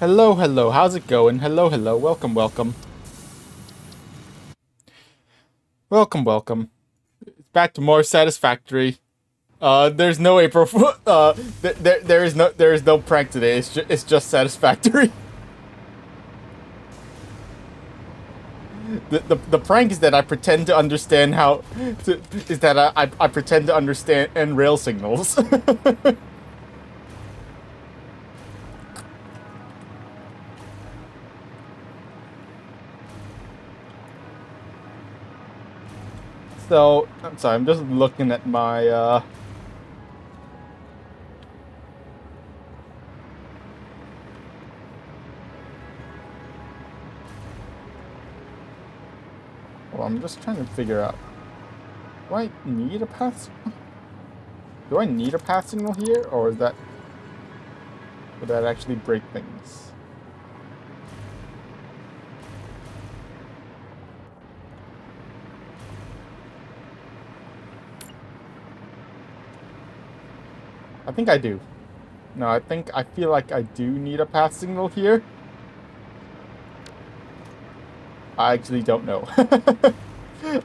Hello, hello, how's it going? Hello, hello, welcome, welcome. Welcome, welcome. Back to more Satisfactory. There's no April Fool. There is no prank today. It's just Satisfactory. The prank is that I pretend to understand I pretend to understand and rail signals. So, I'm sorry, I'm just looking at my, well, I'm just trying to figure out, do I need a path signal? Do I need a path signal here, or would that actually break things? I think I do. No, I feel like I do need a path signal here. I actually don't know.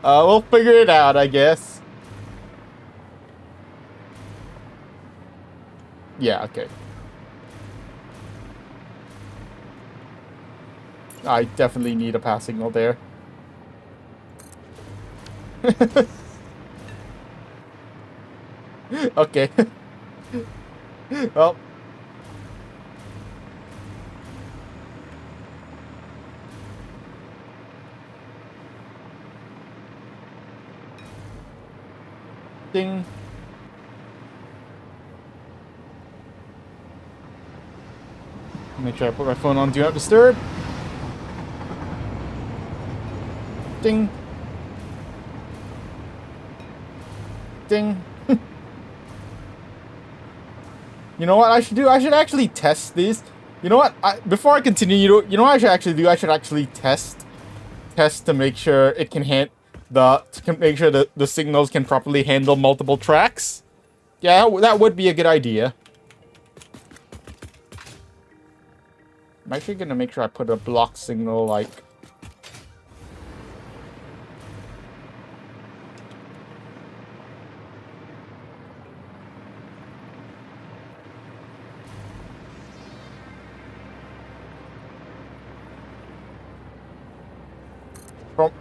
We'll figure it out, I guess. Yeah, okay. I definitely need a path signal there. Okay. Well. Ding. Make sure I put my phone on Do Not Disturb. Ding. Ding. You know what I should do? I should actually test these. You know what? Before I continue, you know what I should actually do? I should actually test to make sure it can make sure that the signals can properly handle multiple tracks. Yeah, that would be a good idea. I'm actually gonna make sure I put a block signal like.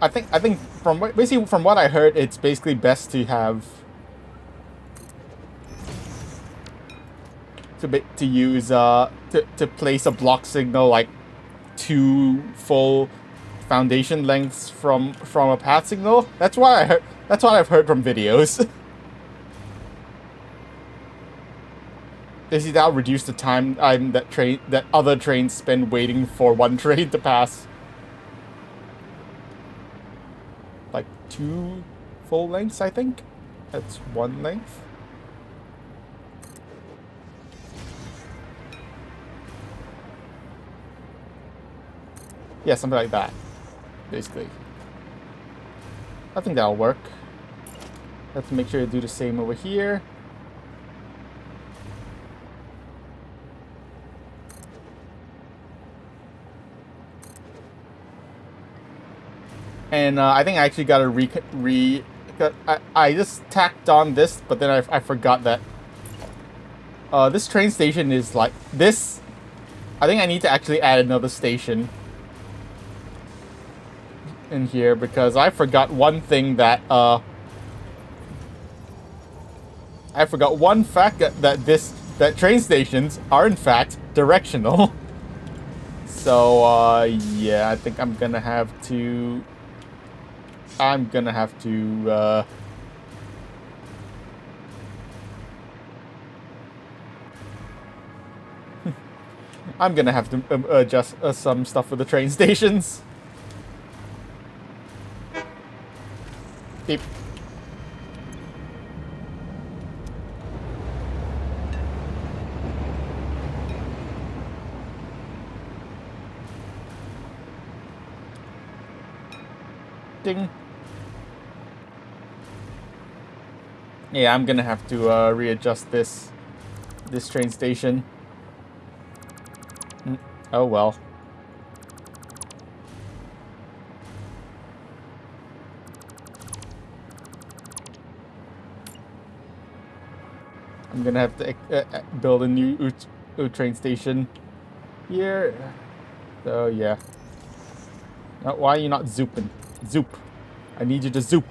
I think from what I heard, it's basically best to have to use to place a block signal like 2 full foundation lengths from a path signal. That's what I heard. That's what I've heard from videos. They see that'll reduce the time that other trains spend waiting for one train to pass. Like 2 full lengths, I think. That's 1 length. Yeah, something like that, basically. I think that'll work. Let's make sure to do the same over here. And I think I actually got to I just tacked on this, but then I forgot that this train station is like this. I think I need to actually add another station in here because I forgot one thing that I forgot one fact that train stations are in fact directional. So yeah, I think I'm gonna have to I'm gonna have to adjust some stuff with the train stations. Beep. Ding. Yeah, I'm gonna have to readjust this train station. Oh well. I'm gonna have to build a new train station here. So yeah. Why are you not zooping? Zoop. I need you to zoop.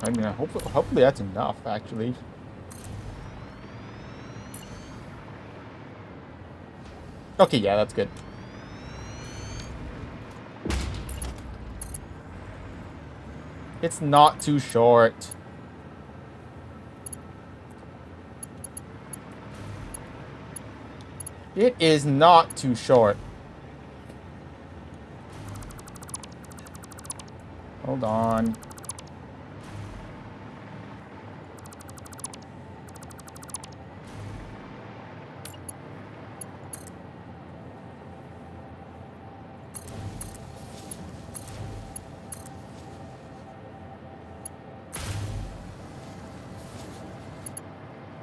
I mean, hopefully that's enough, actually. Okay, yeah, that's good. It's not too short. It is not too short. Hold on.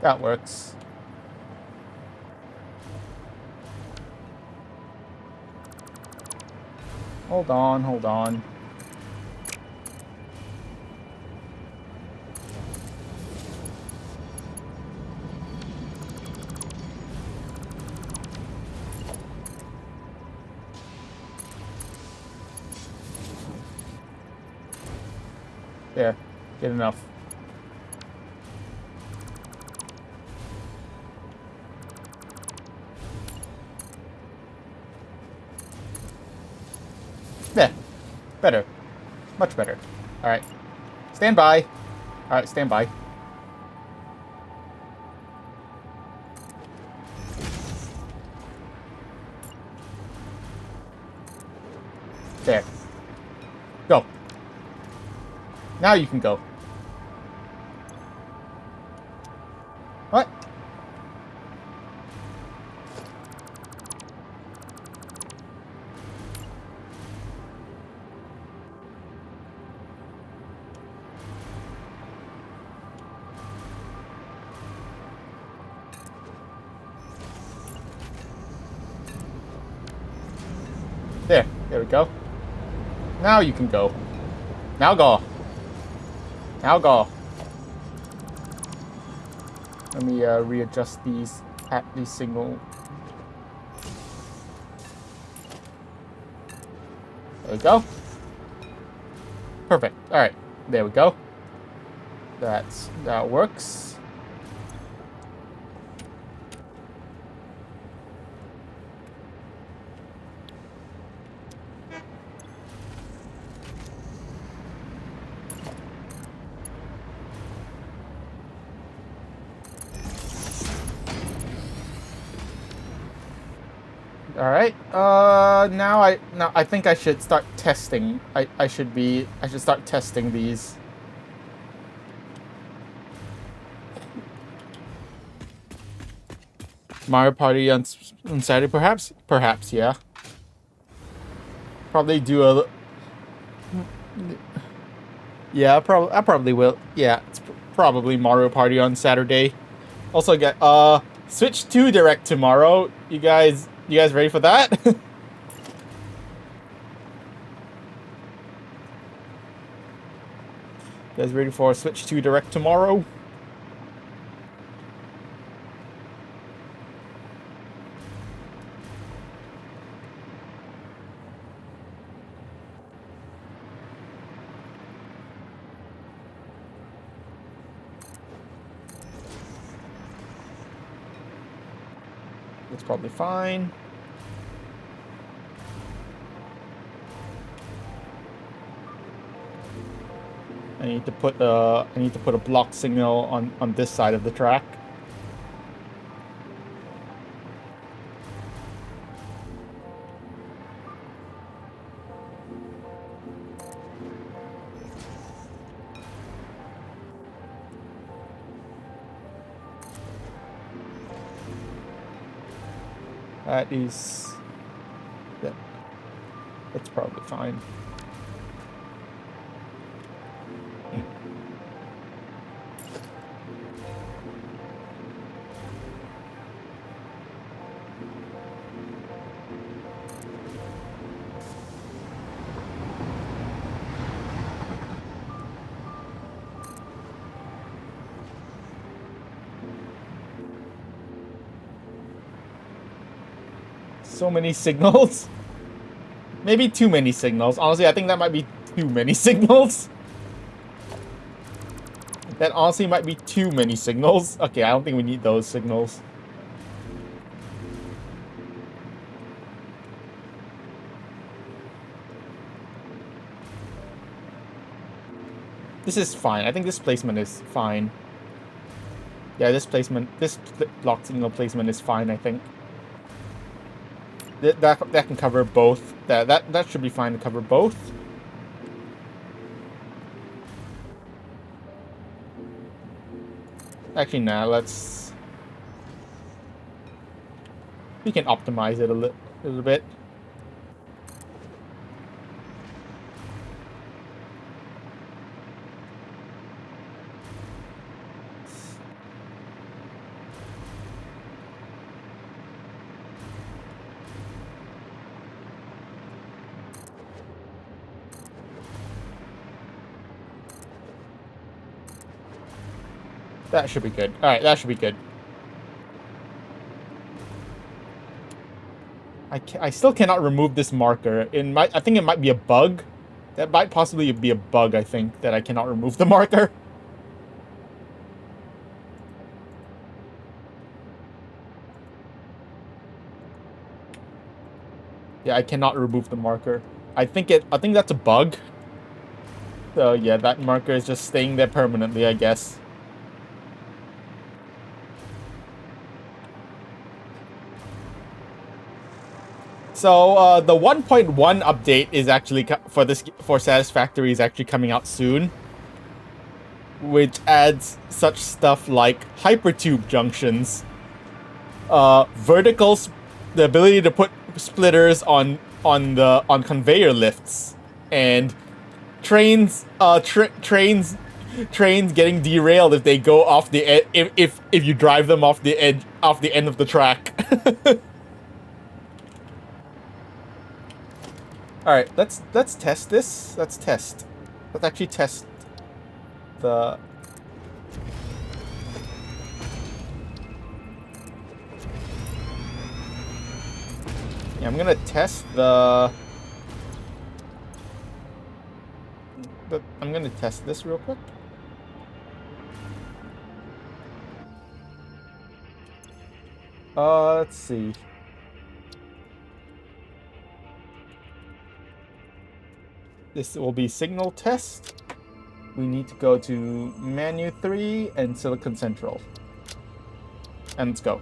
That works. Hold on, hold on. There, good enough. There, better. Much better. Alright. Stand by. Alright, stand by. There. Go. Now you can go. What? There we go. Now you can go. Now go. Now go. Let me readjust these at the single. There we go. Perfect. All right. There we go. That works. All right. Now I think I should start testing. I should start testing these. Mario Party on Saturday, perhaps? Perhaps, yeah. Probably do a. Yeah, I probably will. Yeah, it's probably Mario Party on Saturday. Also get Switch 2 Direct tomorrow. You guys ready for that? You guys ready for Switch 2 Direct tomorrow? That's probably fine. I need to put a block signal on this side of the track. That is, yeah, that's probably fine. So many signals. Maybe too many signals. Honestly, I think that might be too many signals. That honestly might be too many signals. Okay, I don't think we need those signals. This is fine. I think this placement is fine. Yeah, this block signal placement is fine, I think. That can cover both. That should be fine to cover both. Actually, nah, we can optimize it a little bit. That should be good. Alright, that should be good. I still cannot remove this marker. I think it might be a bug. That might possibly be a bug, I think, that I cannot remove the marker. Yeah, I cannot remove the marker. I think that's a bug. So yeah, that marker is just staying there permanently, I guess. So the 1.1 update is actually for Satisfactory is actually coming out soon, which adds such stuff like hypertube junctions, verticals, the ability to put splitters on conveyor lifts, and trains getting derailed if they go off the if you drive them off the end of the track. All right, let's test this. Let's actually test the. Yeah, I'm gonna test I'm gonna test this real quick. Let's see. This will be signal test. We need to go to menu 3 and Silicon Central. And let's go.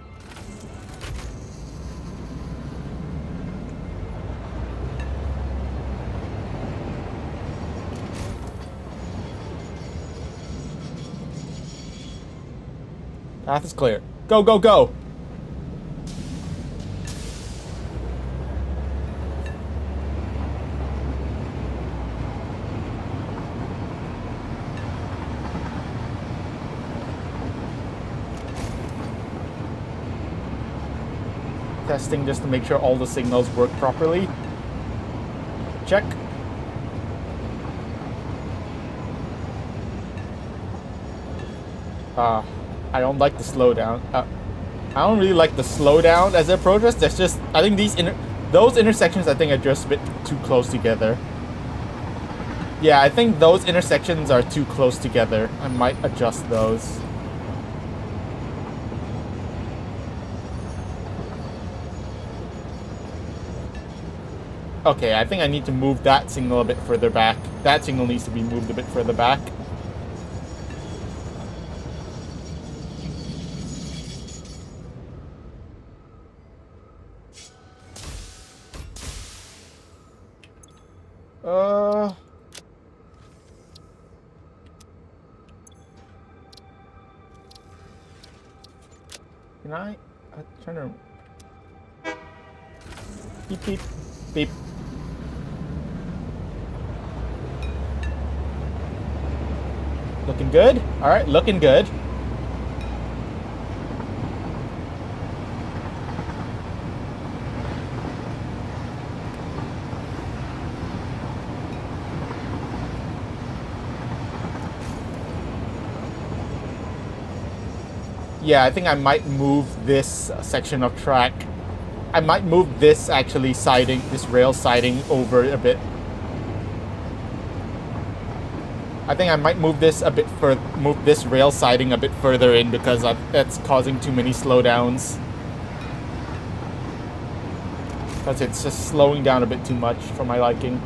Path is clear. Go, go, go! Testing just to make sure all the signals work properly. Check. I don't like the slowdown. I don't really like the slowdown as it approaches. That's just, I think those intersections I think are just a bit too close together. Yeah, I think those intersections are too close together. I might adjust those. Okay, I think I need to move that signal a bit further back. That signal needs to be moved a bit further back. Can I? I'm trying to. Beep, beep, beep. Looking good? Alright, looking good. Yeah, I think I might move this section of track I might move this actually siding, this rail siding over a bit. I think I might move this a bit further, move this rail siding a bit further in because that's causing too many slowdowns. Because it's just slowing down a bit too much for my liking.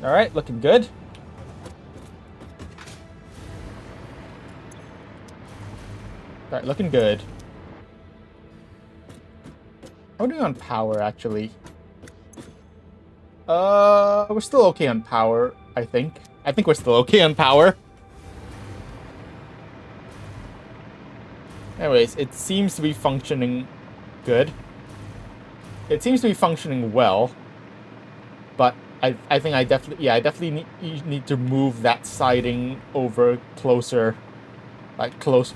All right, looking good. All right, looking good. How are we doing on power, actually? We're still okay on power, I think. I think we're still okay on power. Anyways, it seems to be functioning good. It seems to be functioning well. But I think I definitely need to move that siding over closer. Like close,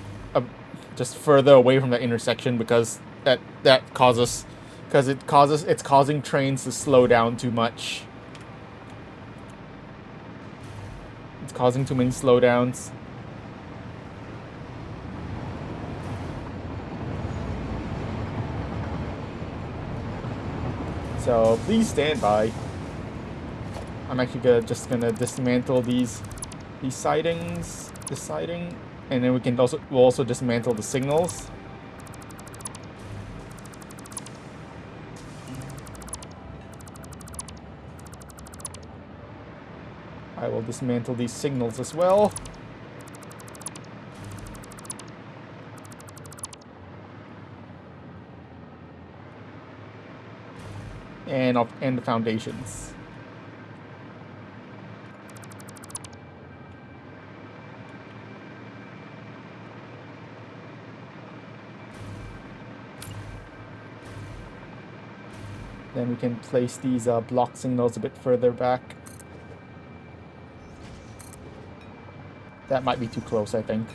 just further away from the intersection because that causes, it's causing trains to slow down too much. It's causing too many slowdowns. So please stand by. I'm actually just gonna dismantle these sidings, this siding, and then we'll also dismantle the signals. I will dismantle these signals as well. And the foundations. Then we can place these block signals a bit further back. That might be too close, I think.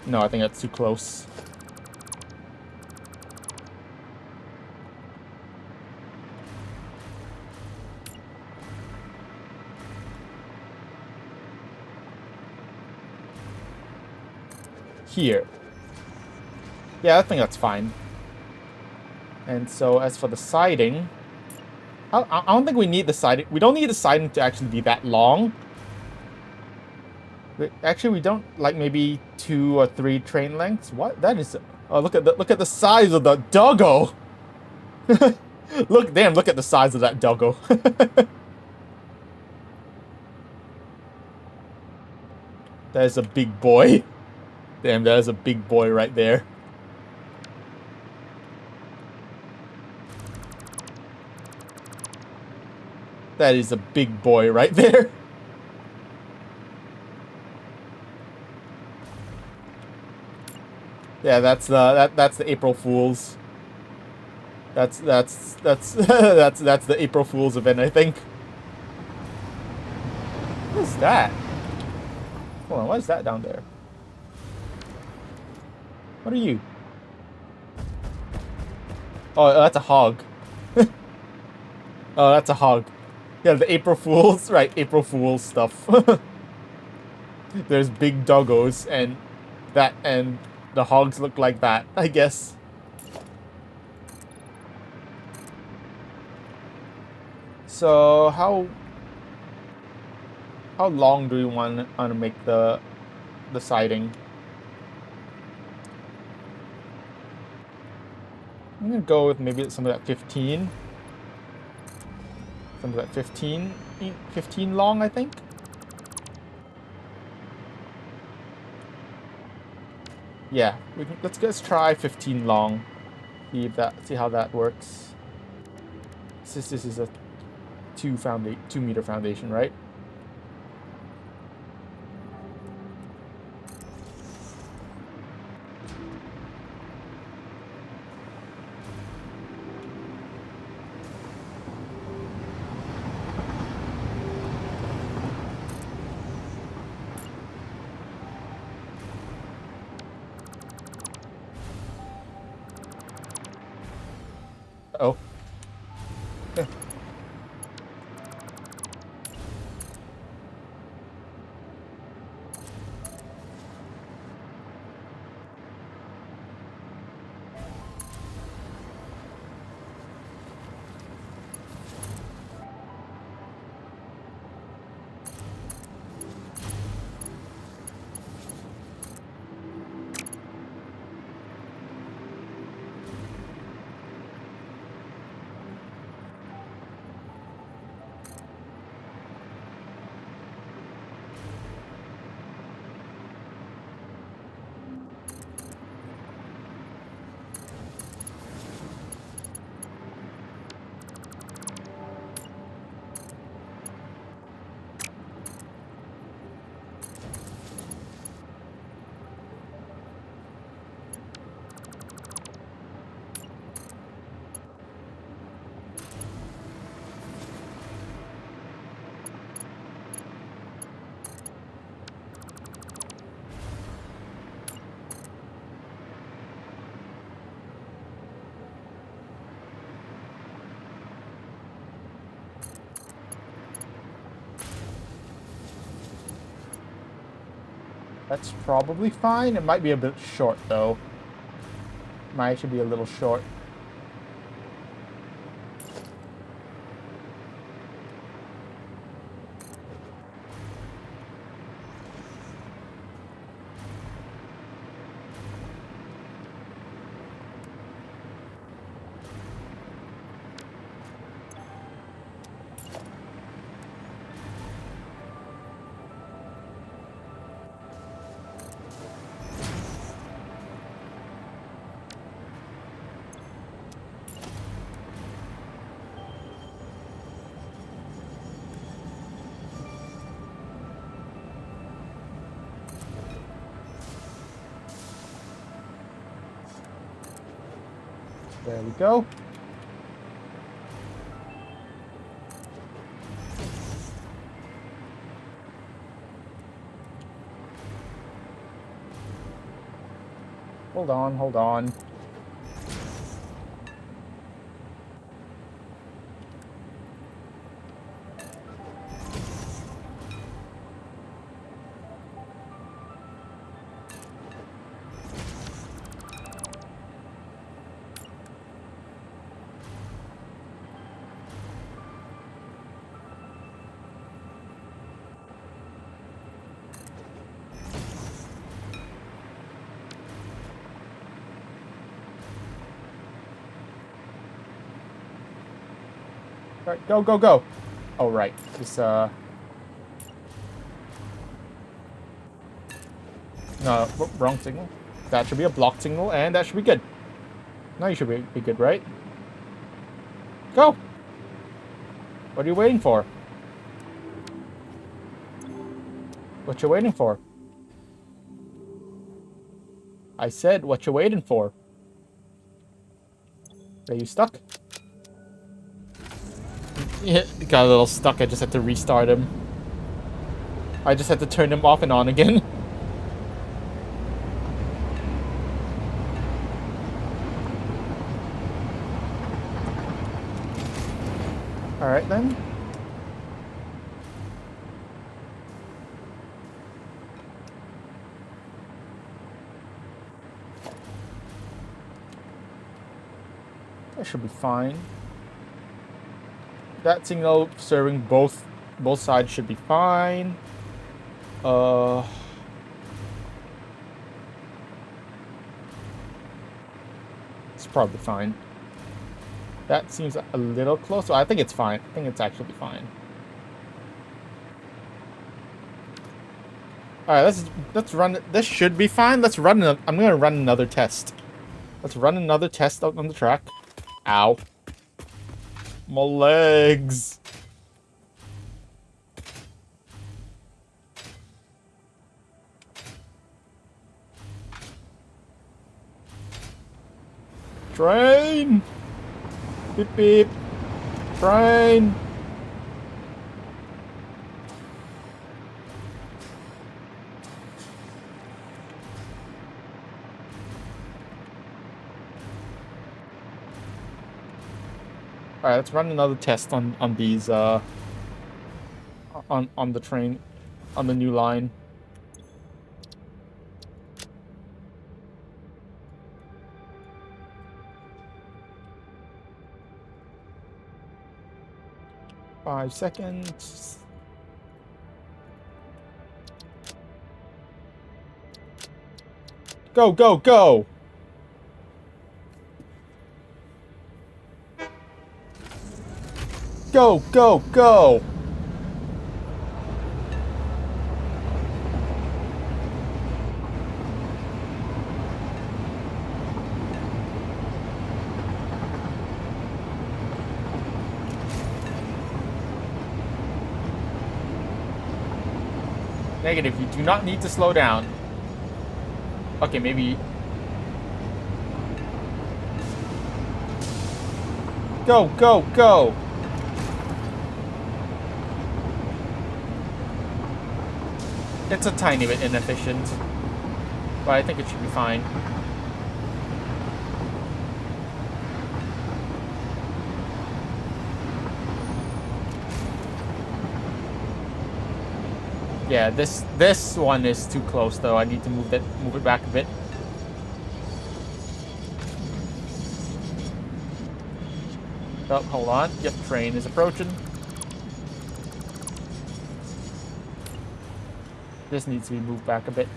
No, I think that's too close. Here. Yeah, I think that's fine. And so as for the siding, I don't think we need the siding. We don't need the siding to actually be that long. Actually, we don't, like maybe 2 or 3 train lengths. What? That is. Oh, look at the size of the doggo. Look at the size of that doggo. That is a big boy. Damn, that is a big boy right there. That is a big boy right there. Yeah, that's the April Fools. That's the April Fools event, I think. What is that? Hold on, what is that down there? What are you? Oh, that's a hog. Oh, that's a hog. Yeah, the April Fools, right? April Fools stuff. There's big doggos, and the hogs look like that, I guess. So how long do we want to make the siding? I'm gonna go with maybe some of that 15. Some of that 15 long, I think. Yeah, let's try 15 long. See how that works. This is a 2 meter foundation, right? Oh. That's probably fine. It might be a bit short, though. Might actually be a little short. There we go. Hold on, hold on. All right, go, go, go. Oh, right. This, no, wrong signal. That should be a blocked signal, and that should be good. Now you should be good, right? Go! What are you waiting for? What you waiting for? I said, what you waiting for? Are you stuck? Yeah, got a little stuck. I just had to restart him. I just had to turn him off and on again. Alright then. That should be fine. That signal serving both sides should be fine. It's probably fine. That seems a little close, so I think it's fine. I think it's actually fine. All right, let's run it. This should be fine. Let's run. I'm gonna run another test. Let's run another test out on the track. Ow. My legs. Train. Beep beep. Train. Alright, let's run another test on these on the train, on the new line. Five seconds. Go, go, go! Go, go, go! Negative, you do not need to slow down. Okay, maybe... Go, go, go! It's a tiny bit inefficient, but I think it should be fine. Yeah, this one is too close though. I need to move it back a bit. Oh, hold on. Yep, train is approaching. This needs to be moved back a bit.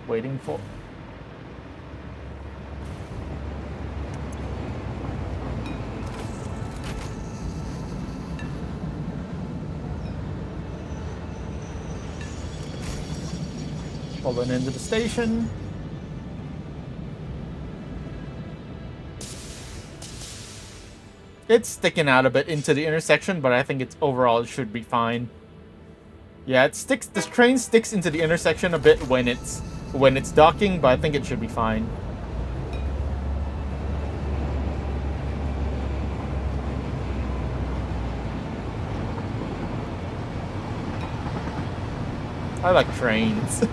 Waiting for... Pulling into the station. It's sticking out a bit into the intersection, but I think it's overall it should be fine. Yeah, it sticks. This train sticks into the intersection a bit when it's docking, but I think it should be fine. I like trains.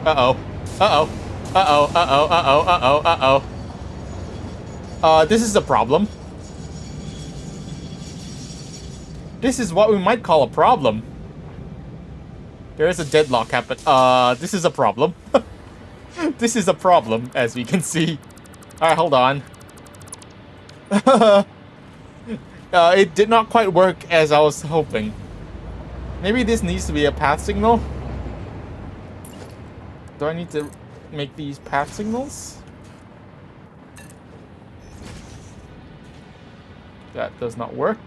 Uh-oh. Uh-oh. Uh-oh. Uh-oh. Uh-oh. Uh-oh. Uh-oh. This is a problem. This is what we might call a problem. There is a deadlock happen. This is a problem. This is a problem, as we can see. Alright, hold on. It did not quite work as I was hoping. Maybe this needs to be a path signal? Do I need to make these path signals? That does not work.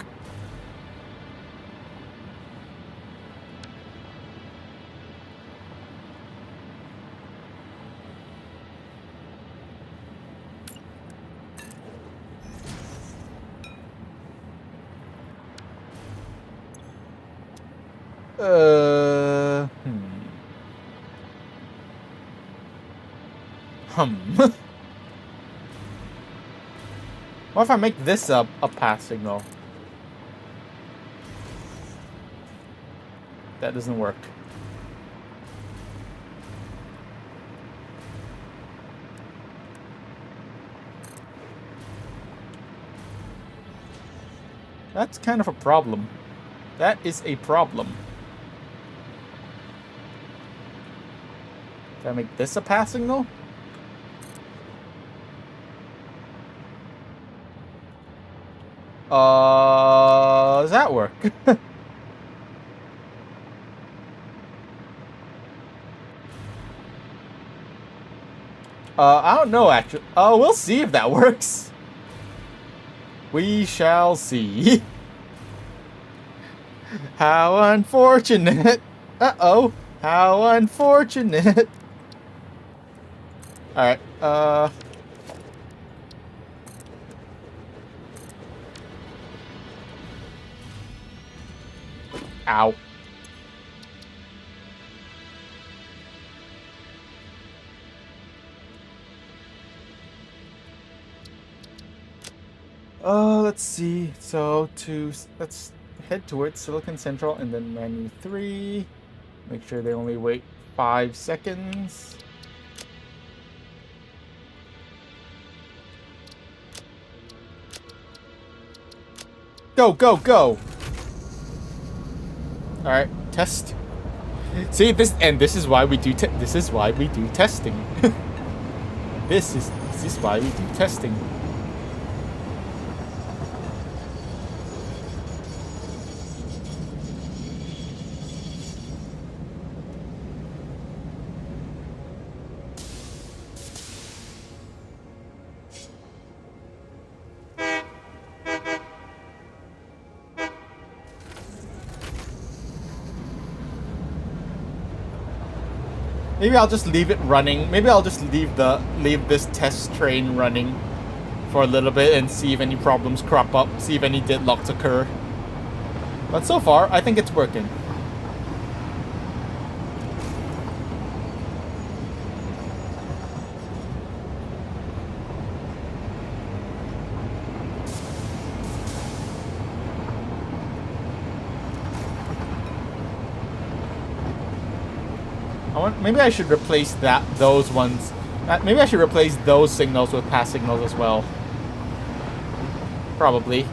What if I make this a path signal? That doesn't work. That's kind of a problem. That is a problem. Can I make this a path signal? Does that work? I don't know, actually. We'll see if that works. We shall see. How unfortunate. Uh-oh. How unfortunate. Alright, Ow. Let's see. So let's head towards Silicon Central and then menu 3. Make sure they only wait 5 seconds. Go, go, go. All right, test. See this, and this is why we do. This is why we do testing. This is why we do testing. Maybe I'll just leave it running. Maybe I'll just leave this test train running for a little bit and see if any problems crop up, see if any deadlocks occur. But so far, I think it's working. Maybe I should replace those ones. Maybe I should replace those signals with pass signals as well. Probably.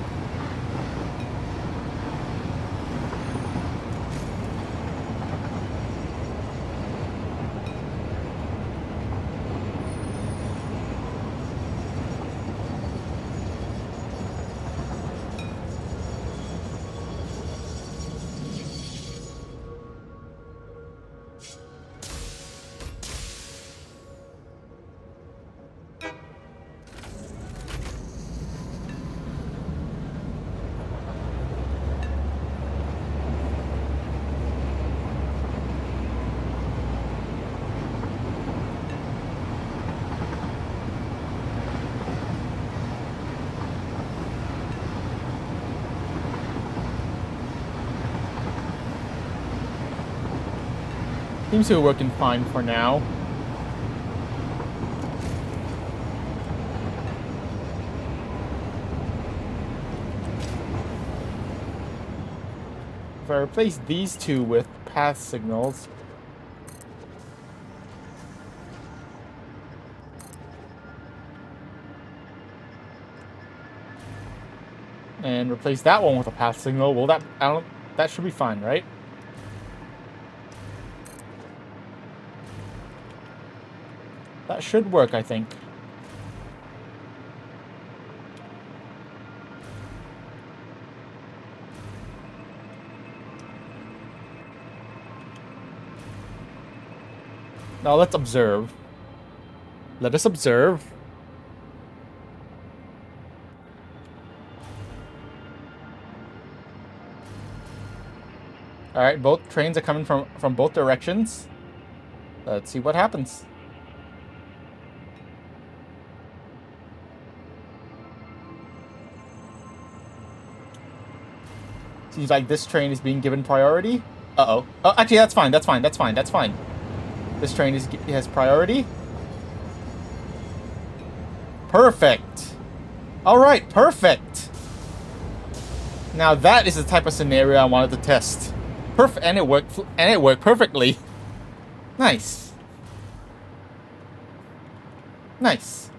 Seems to be working fine for now. If I replace these two with path signals, and replace that one with a path signal, well, that should be fine, right? That should work, I think. Now let's observe. Let us observe. All right, both trains are coming from both directions. Let's see what happens. Seems like this train is being given priority. Uh-oh. Oh, actually, that's fine. That's fine. That's fine. That's fine. This train has priority. Perfect. All right, perfect. Now that is the type of scenario I wanted to test. Perfect, and it worked. And it worked perfectly. Nice. Nice.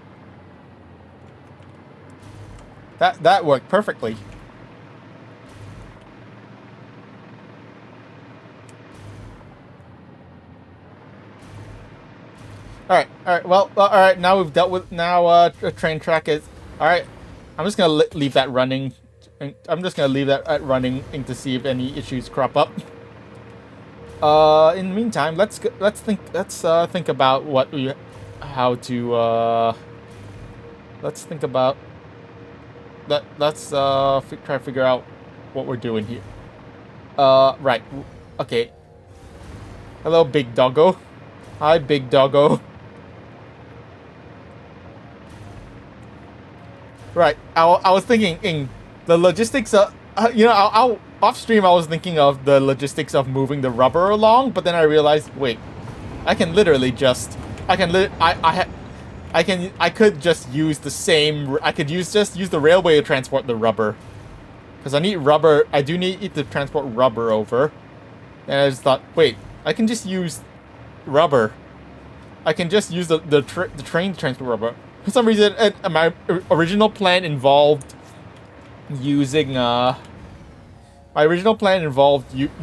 That worked perfectly. Alright, well, alright, now we've dealt with, a train track is, alright, I'm just gonna leave that running, I'm just gonna leave that running to see if any issues crop up. In the meantime, let's think about let's think about, let's try to figure out what we're doing here. Right. Okay. Hello, big doggo. Hi, big doggo. Right. I was thinking in the logistics of I'll off stream. I was thinking of the logistics of moving the rubber along, but then I realized, wait, I can literally just I could just use the same. I could use the railway to transport the rubber, because I need rubber. I do need it to transport rubber over. And I just thought, wait, I can just use rubber. I can just use the train to transport rubber. For some reason, my original plan involved using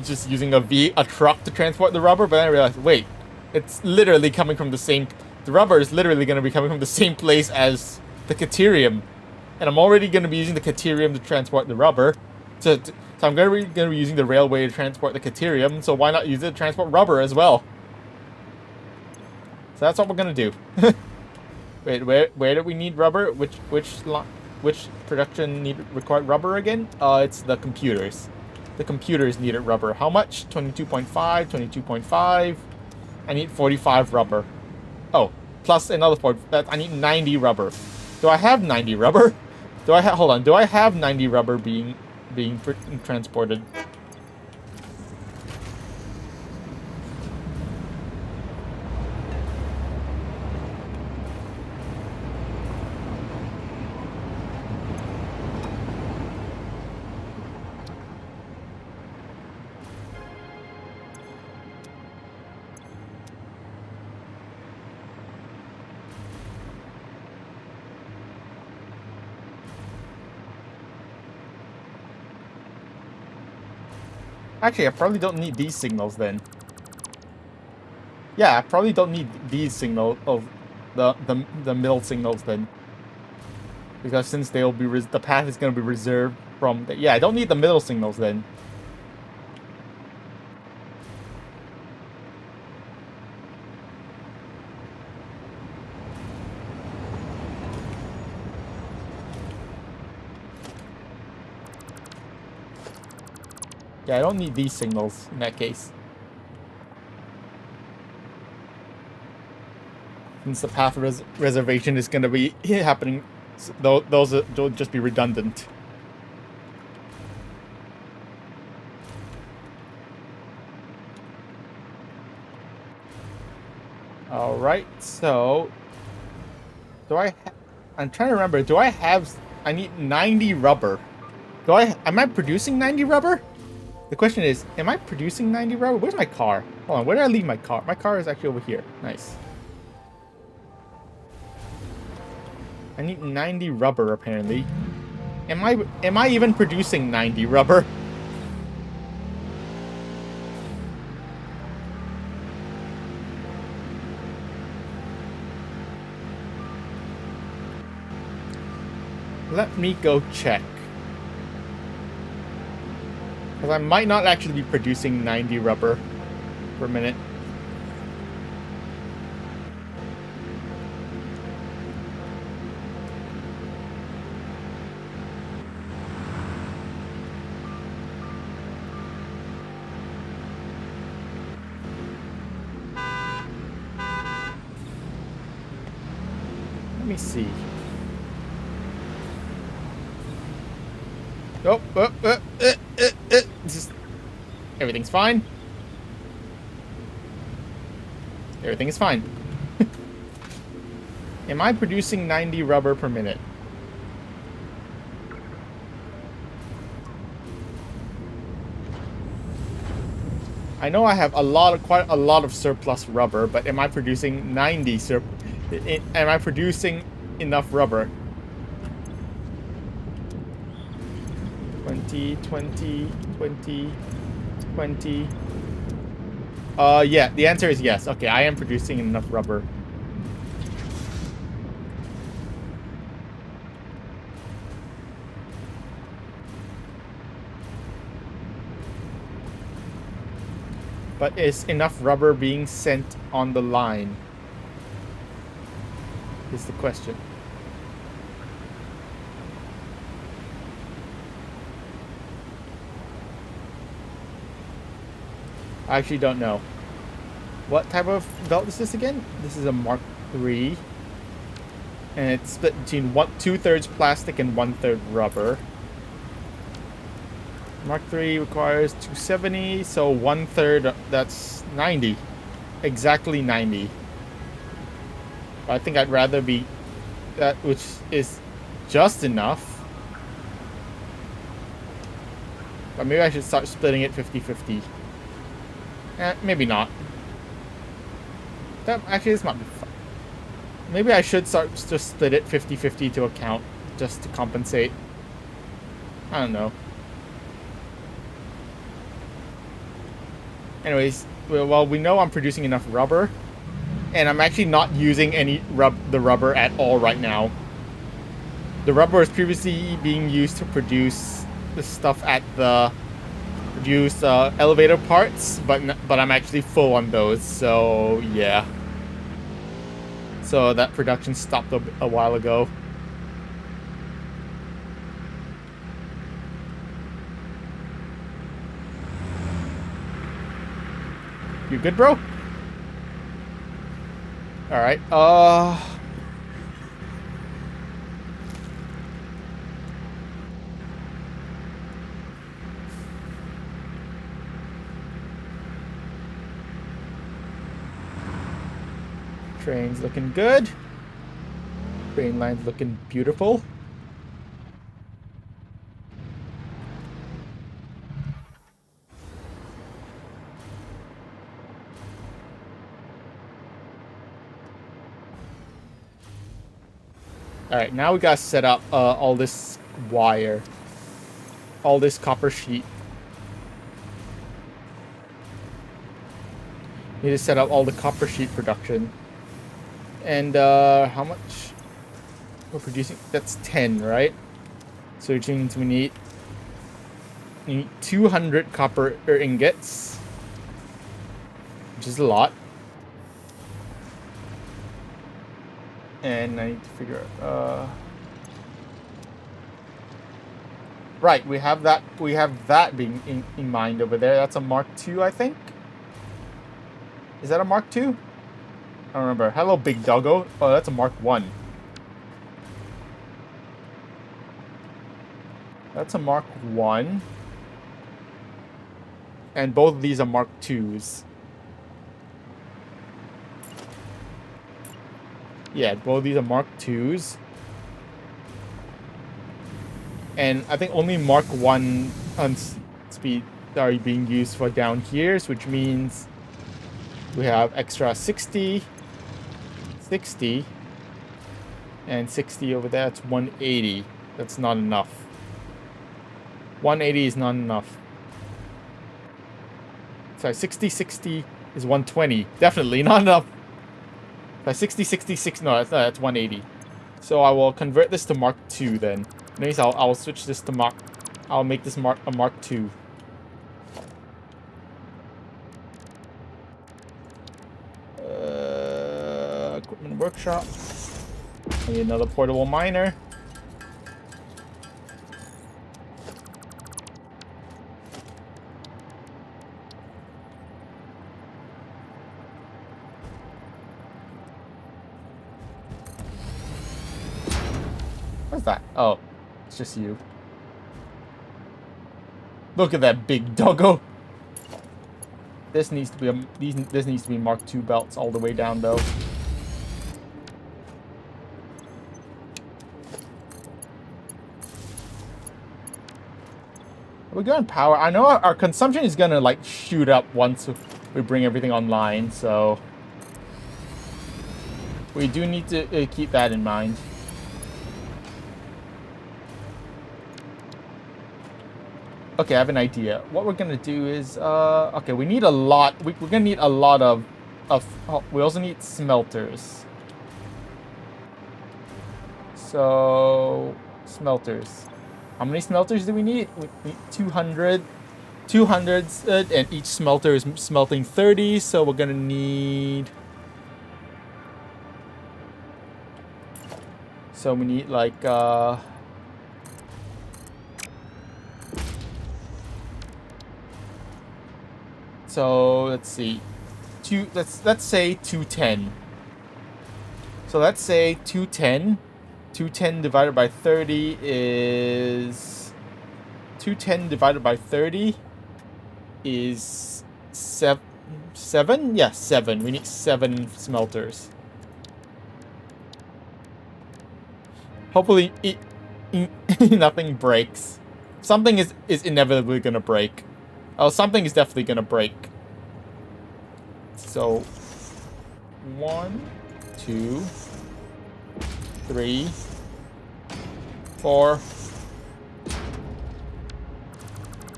just using a truck to transport the rubber, but then I realized, wait, it's literally coming from the same. The rubber is literally going to be coming from the same place as the Caterium, and I'm already going to be using the Caterium to transport the rubber. So I'm going to be using the railway to transport the Caterium. So why not use it to transport rubber as well? So that's what we're going to do. Wait, where do we need rubber? Which production required rubber again? It's the computers. The computers needed rubber. How much? 22.5, 22.5. I need 45 rubber. Oh, plus another 40. I need 90 rubber. Do I have 90 rubber? Hold on. Do I have 90 rubber being transported? Actually, I probably don't need these signals then. Yeah, I probably don't need these signals of the middle signals then, because since they'll be the path is going to be reserved from. Yeah, I don't need the middle signals then. Yeah, I don't need these signals in that case. Since the path reservation is going to be happening, those will just be redundant. Alright, so... I'm trying to remember, I need 90 rubber. Am I producing 90 rubber? The question is, am I producing 90 rubber? Where's my car? Hold on, where did I leave my car? My car is actually over here. Nice. I need 90 rubber, apparently. Am I even producing 90 rubber? Let me go check. Because I might not actually be producing 90 rubber per minute. Let me see. Everything's fine. Everything is fine. Am I producing 90 rubber per minute? I know I have quite a lot of surplus rubber, but am I producing 90 am I producing enough rubber? 20, 20, 20, 20. Yeah, the answer is yes. Okay, I am producing enough rubber. But is enough rubber being sent on the line? Is the question. I actually don't know. What type of belt is this again? This is a Mark III. And it's split between 2/3 plastic and 1/3 rubber. Mark III requires 270, so 1/3, that's 90. Exactly 90. I think I'd rather be that, which is just enough. But maybe I should start splitting it 50-50. Maybe not. Actually, this might be fun. Maybe I should start just split it 50-50 to account, just to compensate. I don't know. Anyways, well, we know I'm producing enough rubber, and I'm actually not using the rubber at all right now. The rubber was previously being used to produce the stuff at the elevator parts, but I'm actually full on those, so yeah. So that production stopped a while ago. You good, bro? Alright, train's looking good. Train line's looking beautiful. Alright, now we gotta set up all this wire. All this copper sheet. Need to set up all the copper sheet production. And how much we're producing? That's 10, right? So which means we need 200 copper ingots, which is a lot. And I need to figure out. Right, we have that being in mind over there. That's a Mark II, I think. Is that a Mark II? I don't remember. Hello, big doggo. Oh, that's a Mark I. That's a Mark I. And both of these are Mark IIs. Yeah, both of these are Mark IIs. And I think only Mark I speed are being used for down here, which means we have extra 60, 60, and 60 over there. That's 180. That's not enough. 180 is not enough. Sorry, 60, 60 is 120. Definitely not enough. Sorry, 60, 66, no, that's 180. So I will convert this to Mark II then. That means I'll switch this to I'll make this a Mark II. Equipment workshop. Need another portable miner. What's that? Oh, it's just you. Look at that big doggo. This needs to be this needs to be Mark II belts all the way down though. We're going power. I know our consumption is gonna like shoot up once we bring everything online, so we do need to keep that in mind. Okay, I have an idea. What we're gonna do is, okay, we need a lot. We're gonna need a lot of. We also need smelters. So smelters. How many smelters do we need? We need 200. 200s, and each smelter is smelting 30. So we're gonna need. So we need like So let's see. Let's say 210. So let's say 210. 210 divided by 30 is 210 divided by 30 is 7. Yeah, 7. We need 7 smelters. Hopefully nothing breaks. Something is inevitably gonna break. Oh, something is definitely gonna break. So 1, 2, 3, 4.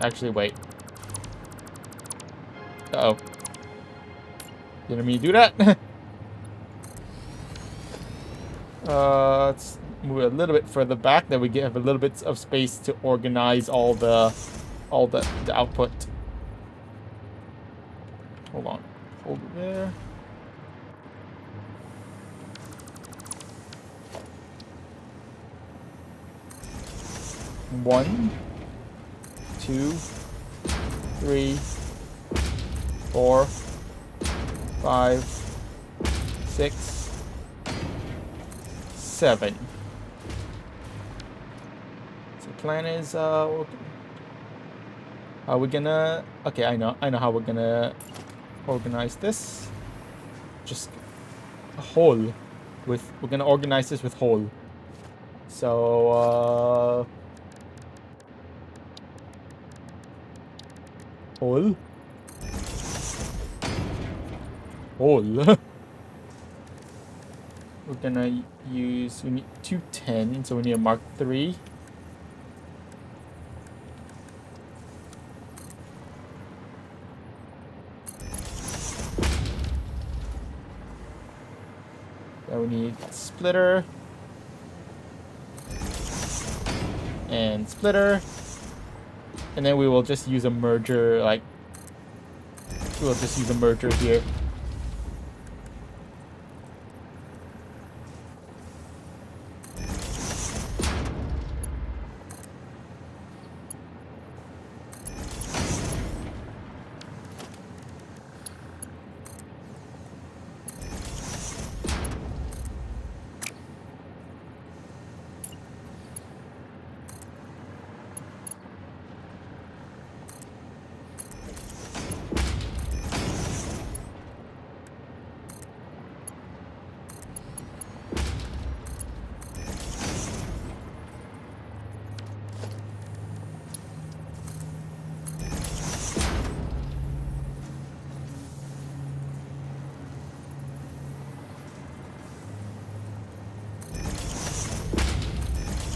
Actually, wait. Uh-oh. Didn't mean to do that. Let's move a little bit further back. Then we have a little bit of space to organize all the output. Hold on. Hold it there. One, 2, 3, 4, 5, 6, 7. So the plan is how we're gonna. Okay, I know how we're gonna organize this. Just a hole we're gonna organize this with hole. So hole. We're gonna use, we need 210, so we need a Mark 3. Then we need splitter. And splitter. And then we will just use a merger, like, we'll just use a merger here.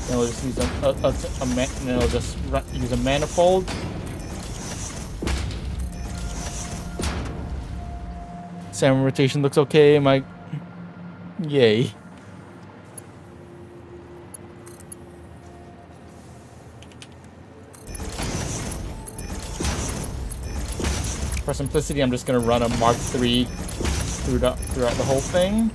Then we'll just use then we'll just use a manifold. Salmon rotation looks okay. Yay. For simplicity, I'm just gonna run a Mark III throughout the whole thing.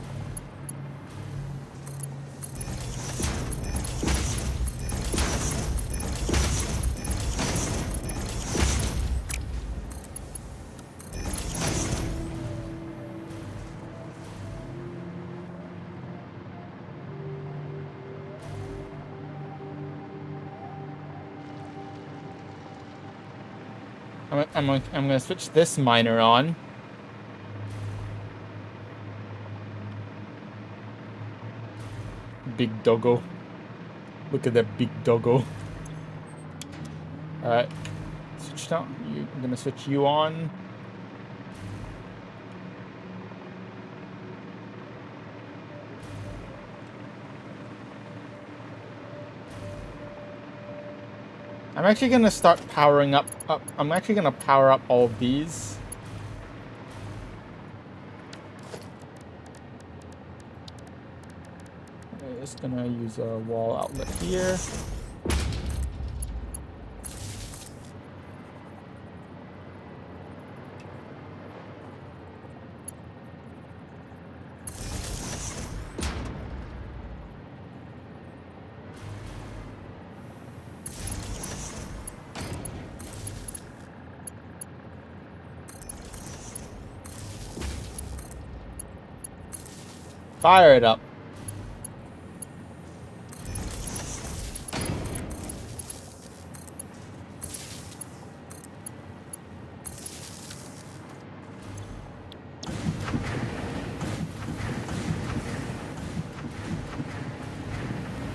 I'm gonna switch this miner on. Big doggo. Look at that big doggo. Alright. Switch down. I'm gonna switch you on. I'm actually gonna start powering up. I'm actually gonna power up all of these. I'm just gonna use a wall outlet here. Fire it up.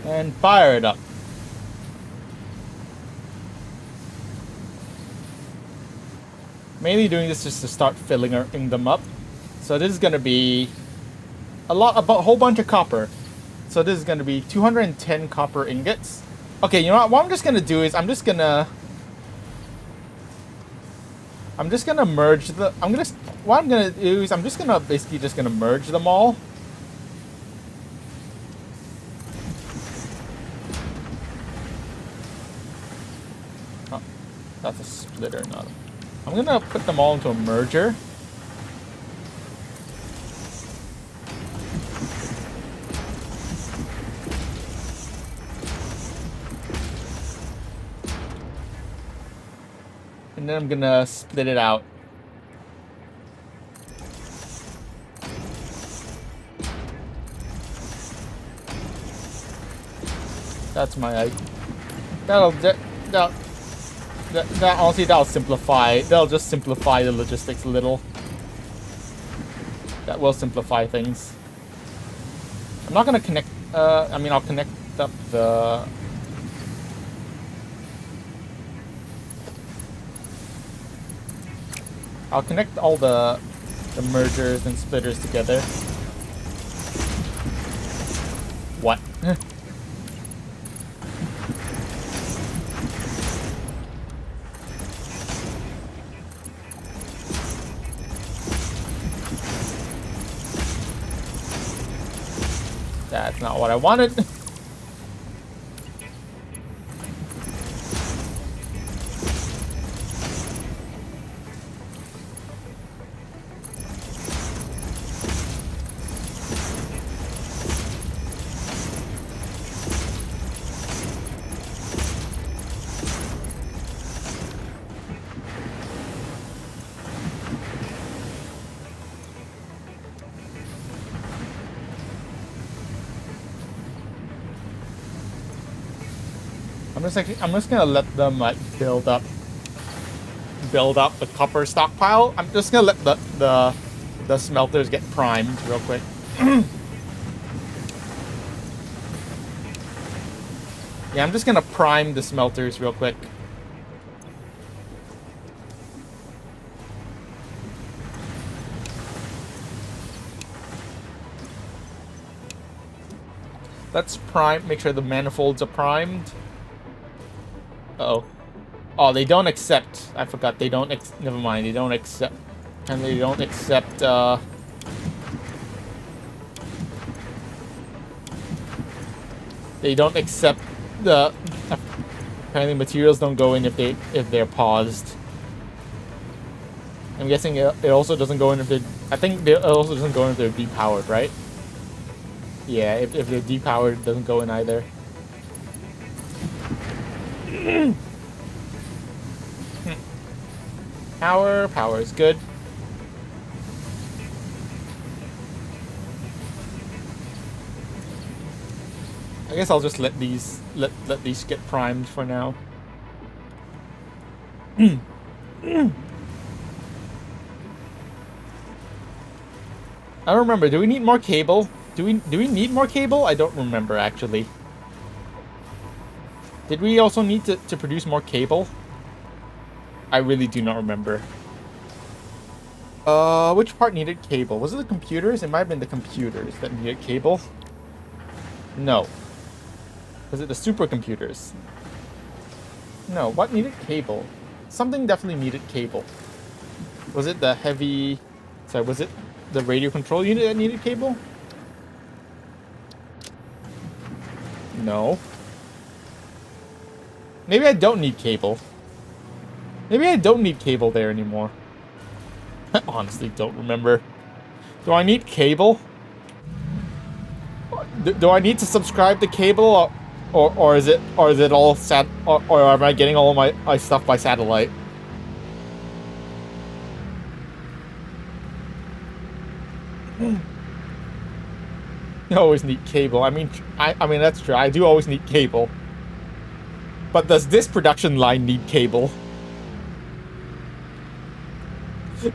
And fire it up. Mainly doing this just to start filling them up. So this is gonna be a whole bunch of copper. So this is gonna be 210 copper ingots. Okay, you know what I'm just gonna do is I'm just gonna merge the. What I'm gonna do is I'm just gonna basically merge them all. Oh, that's a splitter, not. I'm gonna put them all into a merger. And then I'm gonna split it out. That's my honestly, that'll simplify. That'll just simplify the logistics a little. That will simplify things. I'm not gonna connect. I mean, I'll connect up the. I'll connect all the mergers and splitters together. What? That's not what I wanted. I'm just gonna let them like build up the copper stockpile. I'm just gonna let the smelters get primed real quick. Yeah, I'm just gonna prime the smelters real quick. Let's make sure the manifolds are primed. Uh-oh. Oh, they don't accept. I forgot. They don't. Never mind. They don't accept. And they don't accept. They don't accept the. Apparently, materials don't go in if they're paused. I'm guessing it also doesn't go in if they. I think it also doesn't go in if they're depowered, right? Yeah, if they're depowered, it doesn't go in either. Power is good. I guess I'll just let these get primed for now. I don't remember. Do we need more cable? Do we need more cable? I don't remember actually. Did we also need to produce more cable? I really do not remember. Which part needed cable? Was it the computers? It might have been the computers that needed cable. No. Was it the supercomputers? No, what needed cable? Something definitely needed cable. Was it the heavy... Sorry, was it the radio control unit that needed cable? No. Maybe I don't need cable. Maybe I don't need cable there anymore. I honestly don't remember. Do I need cable? Do I need to subscribe to cable, or is it all or am I getting all my stuff by satellite? You always need cable. I mean, I mean that's true. I do always need cable. But does this production line need cable?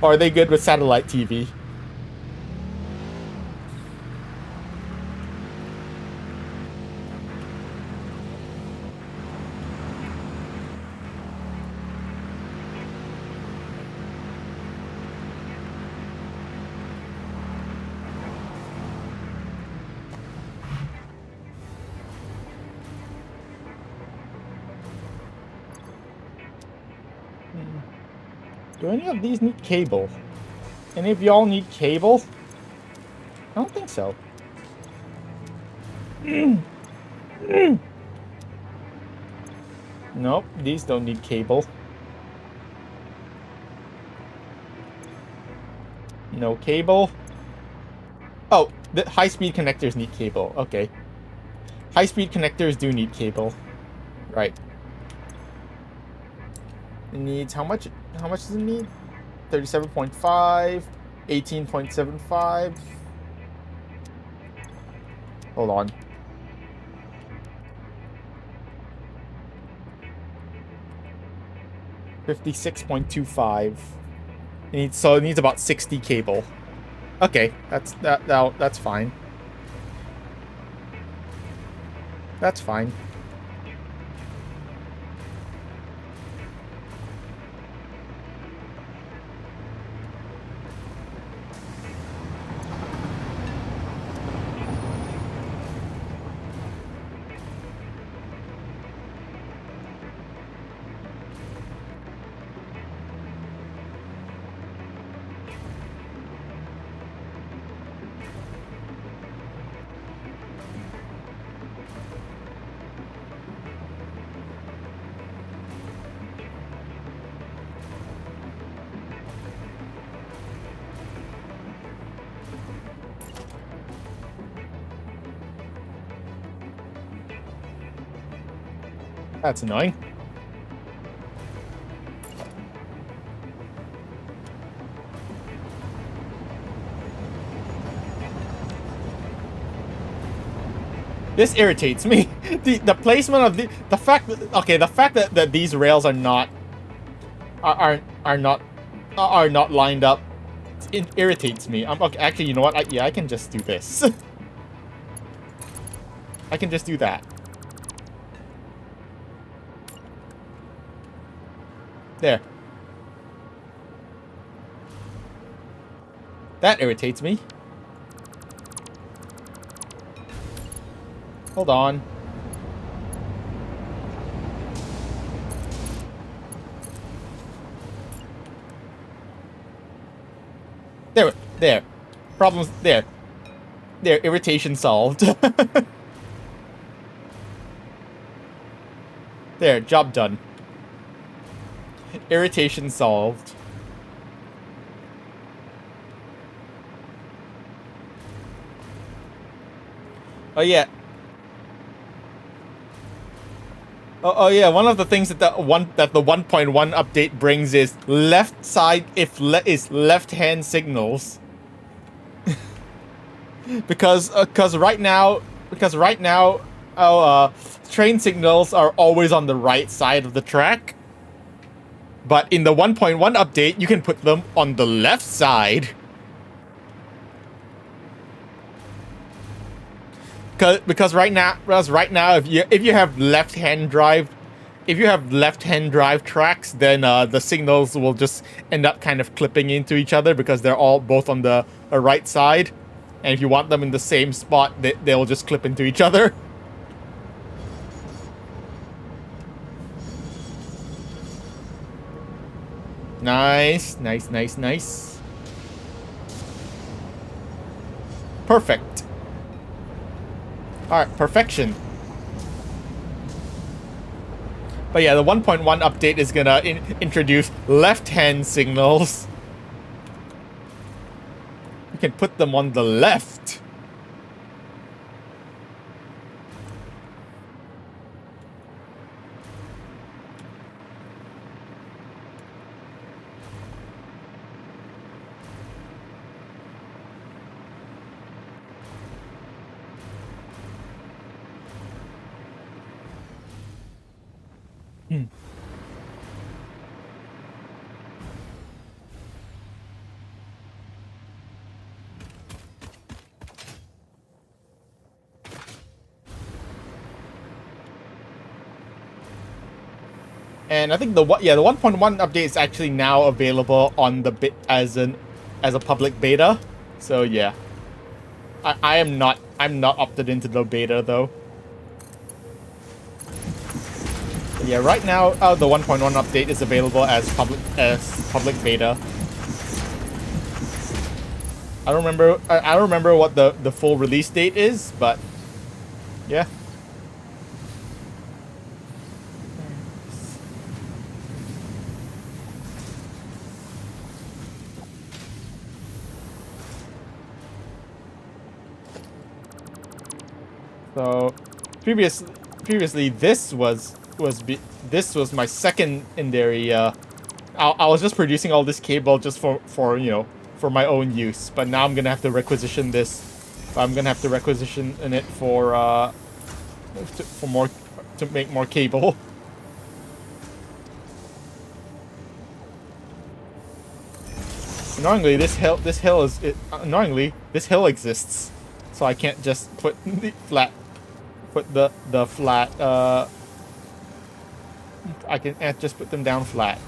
Or are they good with satellite TV? Do any of these need cable? Any of y'all need cable? I don't think so. Nope, these don't need cable. No cable. Oh, the high-speed connectors need cable. Okay. High-speed connectors do need cable. Right. It needs how much? How much does it need? 37.5, 18.75. Hold on. $56.25. So it needs about 60 cable. Okay, that's fine. That's fine. That's annoying. This irritates me. The placement of the fact that the fact that these rails are not lined up, it irritates me. Okay, actually, you know what? I can just do this. I can just do that. There. That irritates me. Hold on. There. Problems, there. There, irritation solved. There, job done. Irritation solved. Oh yeah. Oh yeah, one of the things that the 1.1 update brings is left side is left-hand signals. because right now train signals are always on the right side of the track. But in the 1.1 update, you can put them on the left side. Because right now, if you have left-hand drive tracks, then the signals will just end up kind of clipping into each other because they're all both on the right side. And if you want them in the same spot, they'll just clip into each other. Nice. Perfect. Alright, perfection. But yeah, the 1.1 update is gonna introduce left-hand signals. You can put them on the left. And I think the 1.1 update is actually now available on the as a public beta. So yeah, I'm not opted into the beta though. But yeah, right now the 1.1 update is available as public beta. I don't remember what the full release date is, but yeah. So previously this was my secondary. I was just producing all this cable just for you know, for my own use, but now I'm gonna have to requisition this. I'm gonna have to requisition it for more, to make more cable. Annoyingly, this hill exists, so I can't just put the flat. I can't just put them down flat.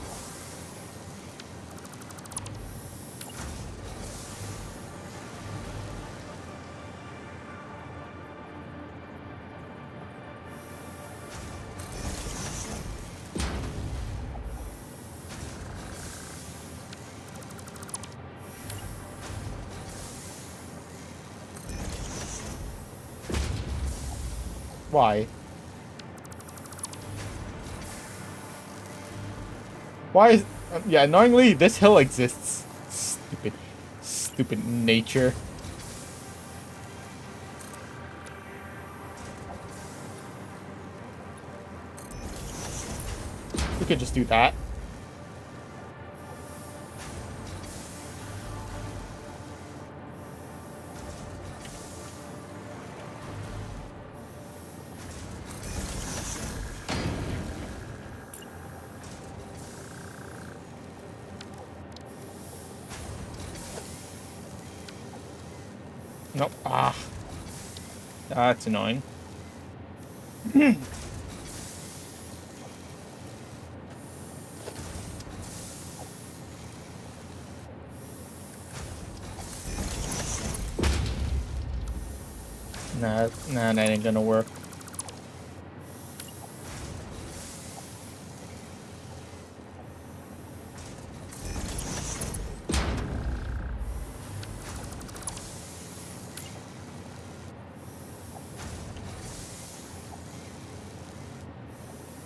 Why? Why is... yeah, annoyingly, this hill exists. Stupid nature. We could just do that. Nope. Ah. That's annoying. Nah, that ain't gonna work.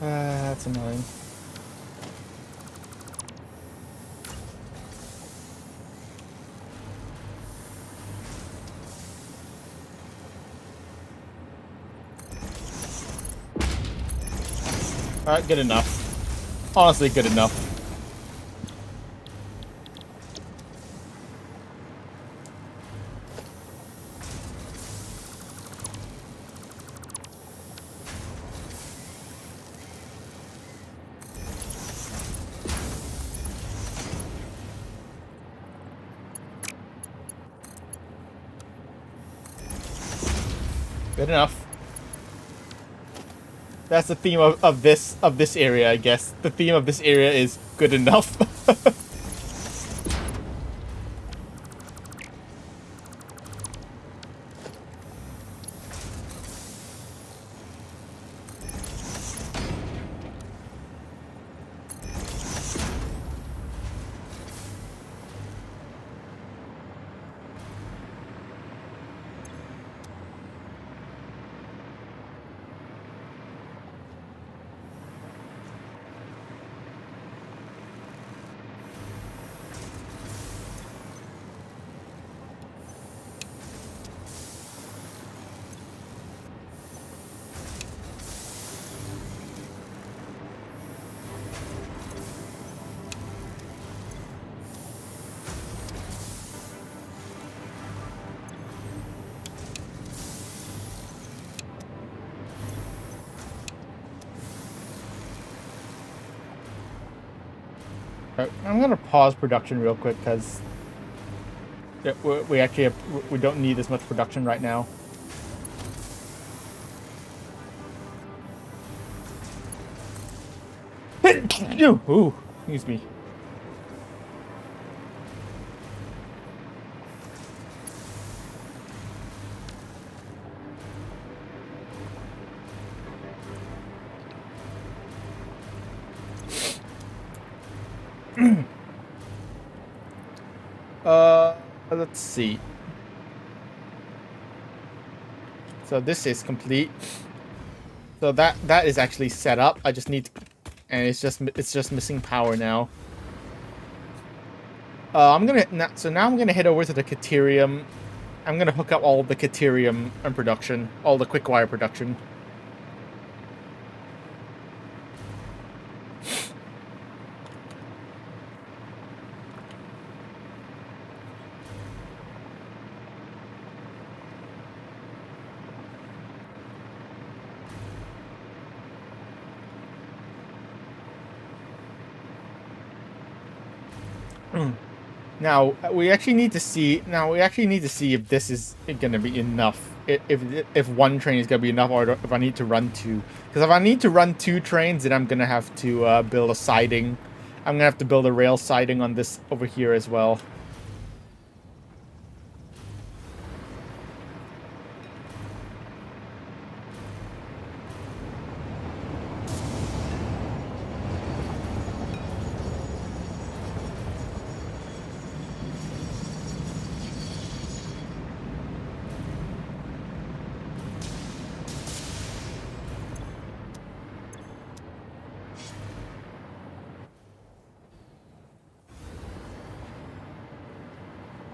That's annoying. Alright, good enough. Honestly, good enough. Good enough. That's the theme of this area, I guess. The theme of this area is good enough. I'm gonna pause production real quick because we don't need as much production right now. Ooh, excuse me. Let's see. So this is complete. So that is actually set up. I just need to, and it's just missing power now. So now I'm gonna head over to the Caterium. I'm gonna hook up all the Caterium and production, all the quick wire production. Now we actually need to see. If this is gonna be enough. If one train is gonna be enough, or if I need to run two. Because if I need to run two trains, then I'm gonna have to build a siding. I'm gonna have to build a rail siding on this over here as well.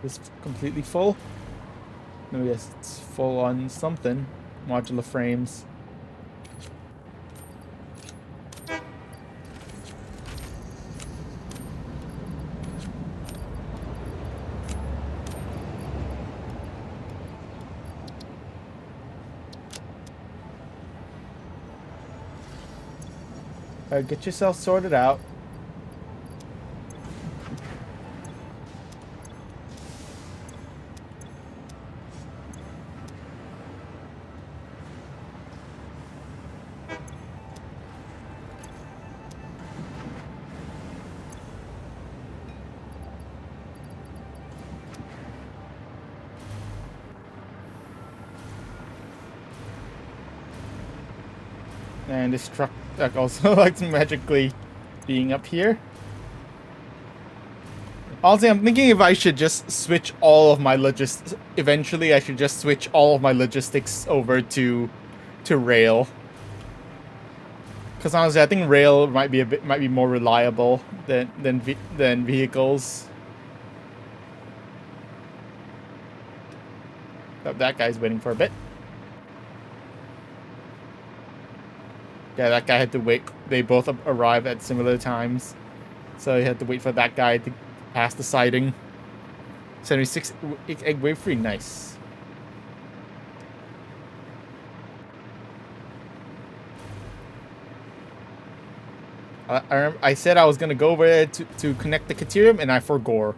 Is completely full? No, yes, it's full on something. Modular frames. Get yourself sorted out. And this truck also likes magically being up here. Also, I'm thinking if I should just switch all of my logistics. Eventually, I should just switch all of my logistics over to rail. Because honestly, I think rail might be more reliable than vehicles. Oh, that guy's waiting for a bit. Yeah, that guy had to wait. They both arrived at similar times. So he had to wait for that guy to pass the siding. 76 egg wave free, nice. I said I was going to go over there to connect the Caterium, and I forgot.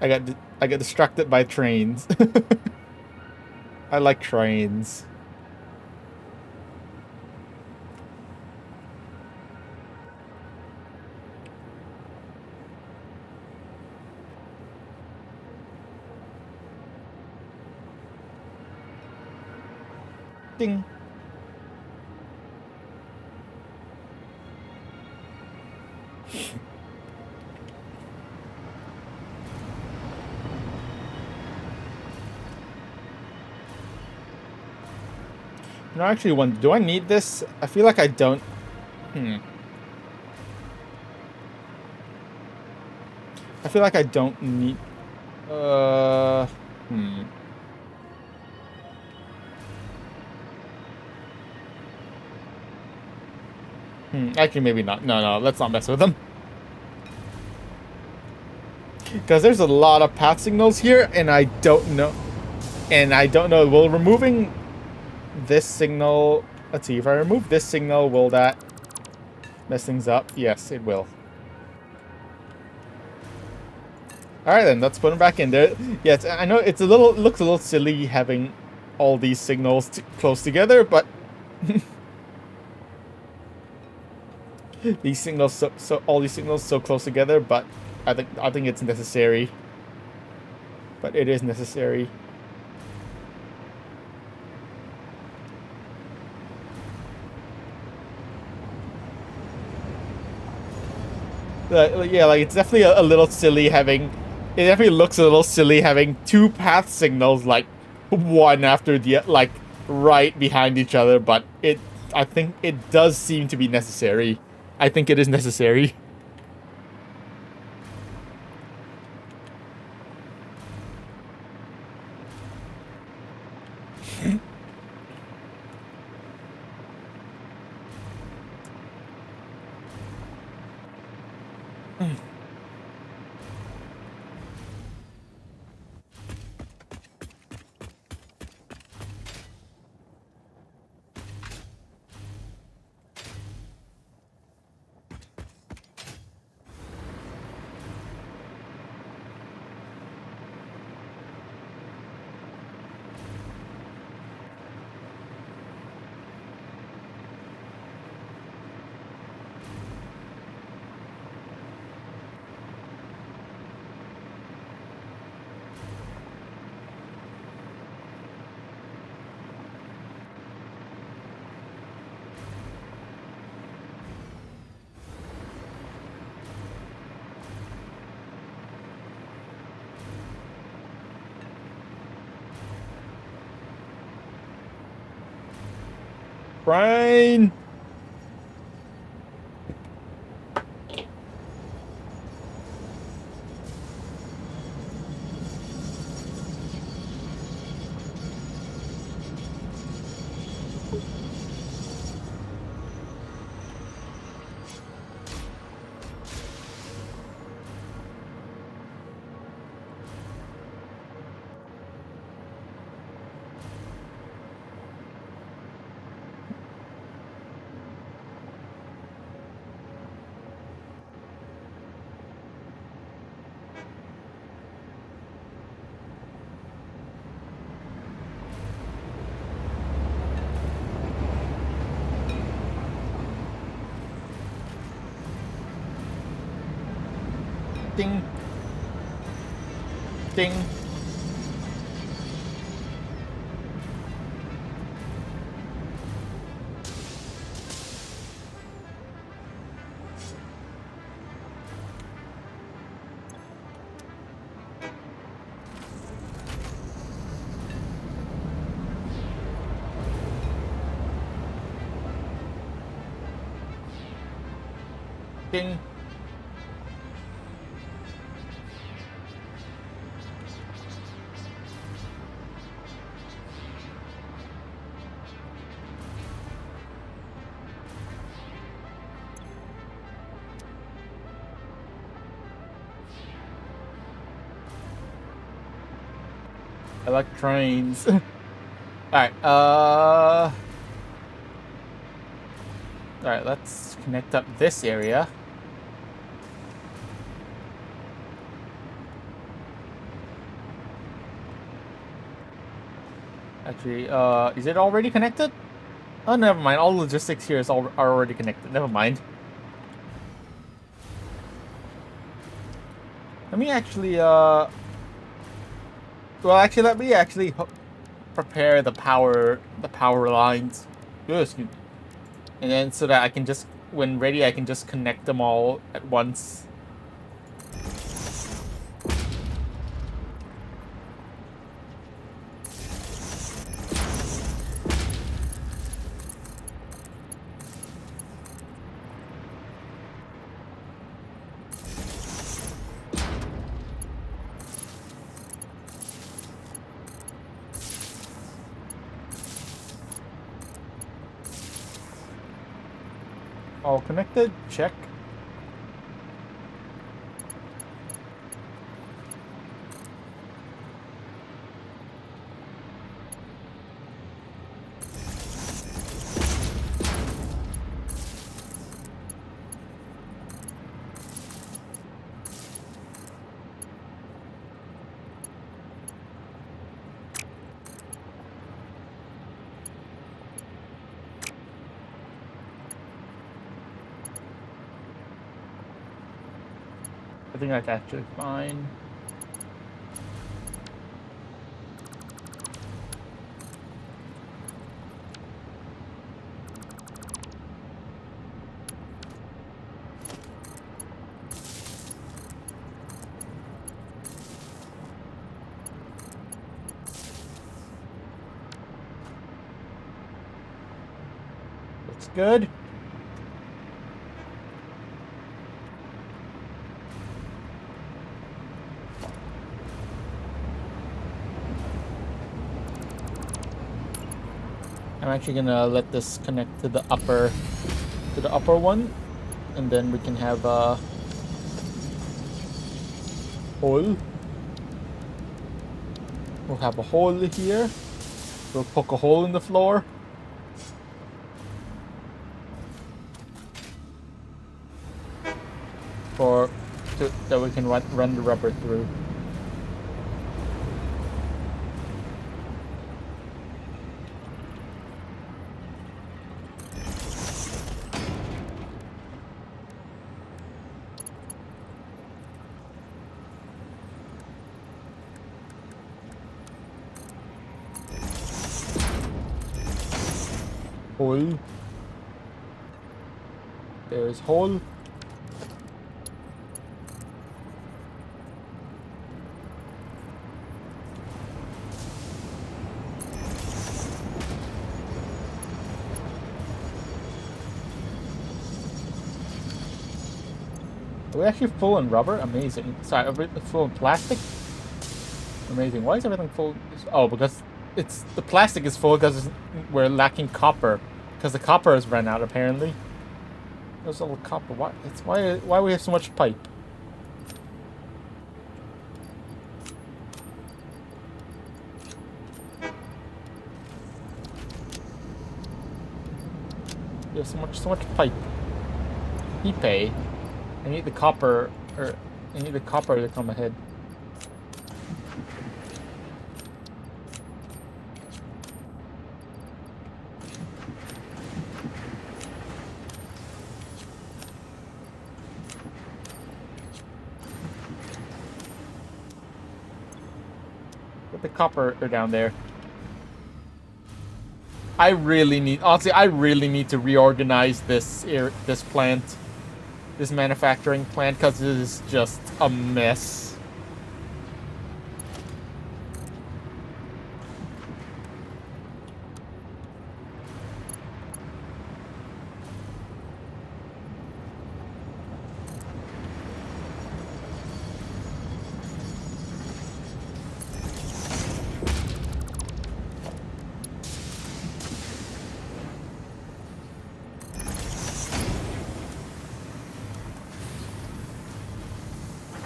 I got distracted by trains. I like trains. Ding. No, actually, do I need this? I feel like I don't. I feel like I don't need. Actually, maybe not. No, let's not mess with them. Because there's a lot of path signals here, and I don't know. Will removing this signal... Let's see, if I remove this signal, will that mess things up? Yes, it will. All right, then let's put them back in there. Yes, I know it looks a little silly having all these signals close together, but these signals all these signals so close together, but I think it's necessary. But it is necessary. Yeah, like it's definitely a little silly having. It definitely looks a little silly having two path signals like one after the like right behind each other. But I think it does seem to be necessary. I think it is necessary. Brian. Ding. Ding. Ding. I like trains. Alright, Alright, let's connect up this area. Actually, is it already connected? Oh, never mind. All logistics here are already connected. Never mind. Let me actually, well, actually, let me actually prepare the power lines. Excuse me. And then so that I can just, when ready, I can just connect them all at once. All connected, check. I think that's actually fine. That's good. I'm actually gonna let this connect to the upper one, and then we can have a hole. We'll have a hole here. We'll poke a hole in the floor. That we can run the rubber through. Hole. There's hole. Are we actually full in rubber? Amazing. Sorry, are we full in plastic? Amazing. Why is everything full? Oh, because the plastic is full because we're lacking copper. Because the copper has run out apparently. There's all the copper. Why we have so much pipe? We have so much pipe. Pipe. I need the copper, to come ahead. Put the copper down there. Honestly, I really need to reorganize this plant. This manufacturing plant, because it is just a mess.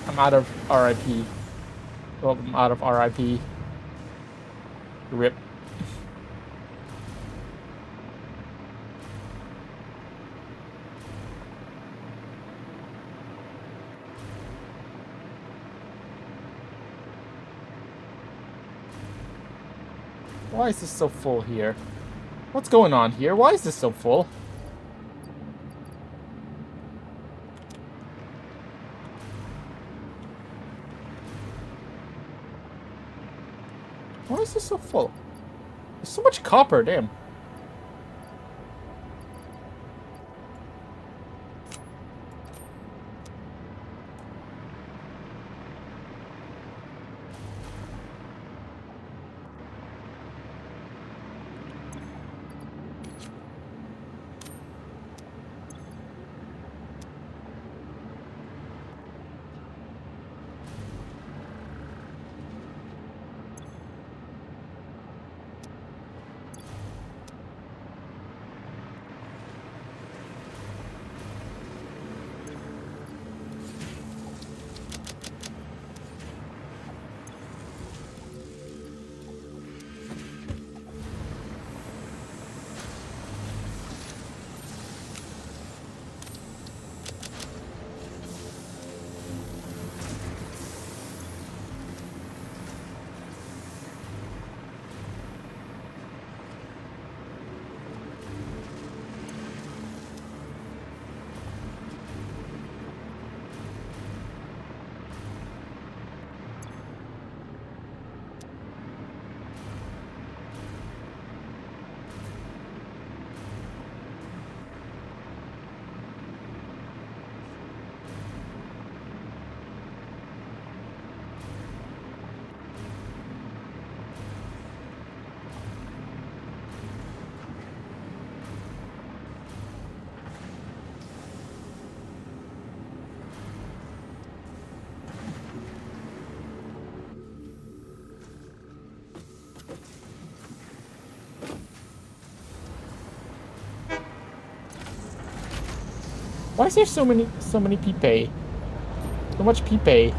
I'm out of RIP. Well, I'm out of RIP. RIP. Why is this so full here? What's going on here? Why is this so full? Why is this so full? There's so much copper, damn. Why is there so many Pipe? So much Pipe.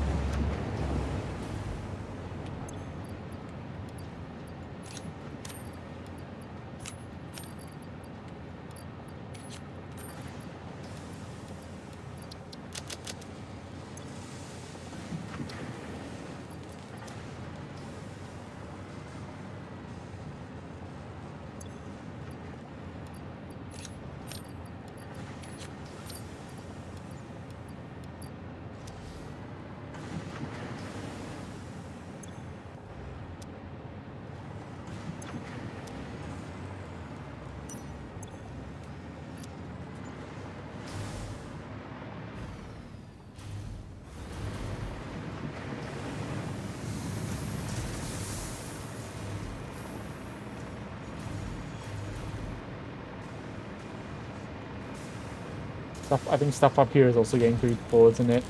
I think stuff up here is also getting pretty full, isn't it?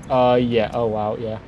Yeah. Oh, wow, yeah.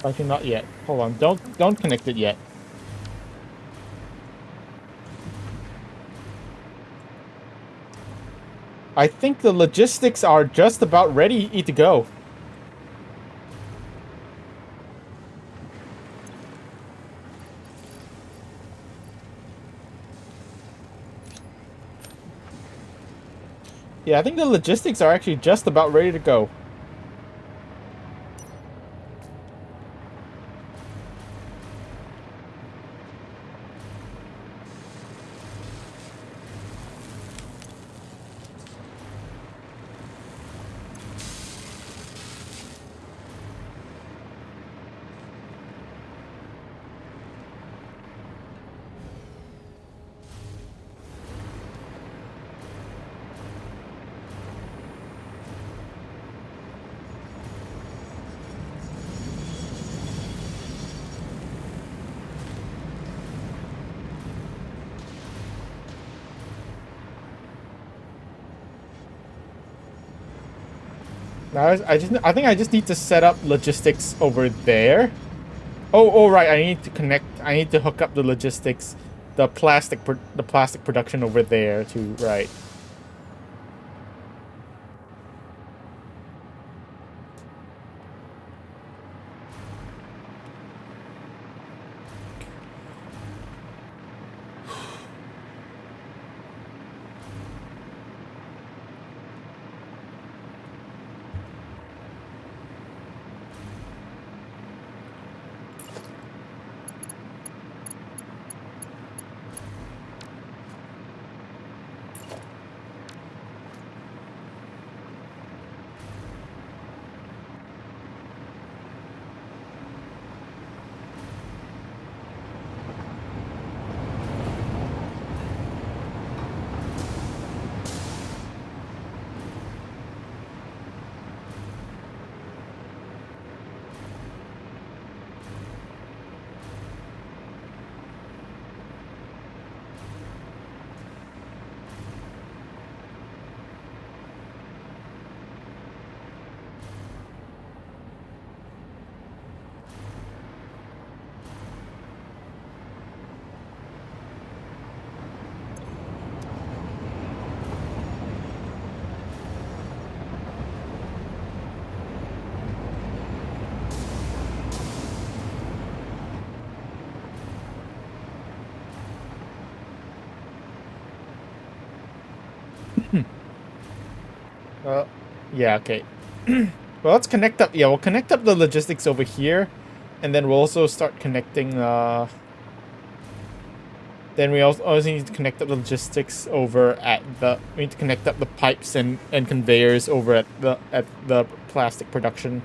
Actually, not yet. Hold on. Don't connect it yet. I think the logistics are just about ready to go. Yeah, I think the logistics are actually just about ready to go. Now I think I just need to set up logistics over there. Oh, right. I need to connect. I need to hook up the logistics, the plastic production over there too. Right. Yeah, okay. Well, let's connect up. Yeah, we'll connect up the logistics over here, and then we'll also start connecting. Then we also need to connect up the logistics over at the. We need to connect up the pipes and conveyors over at the plastic production.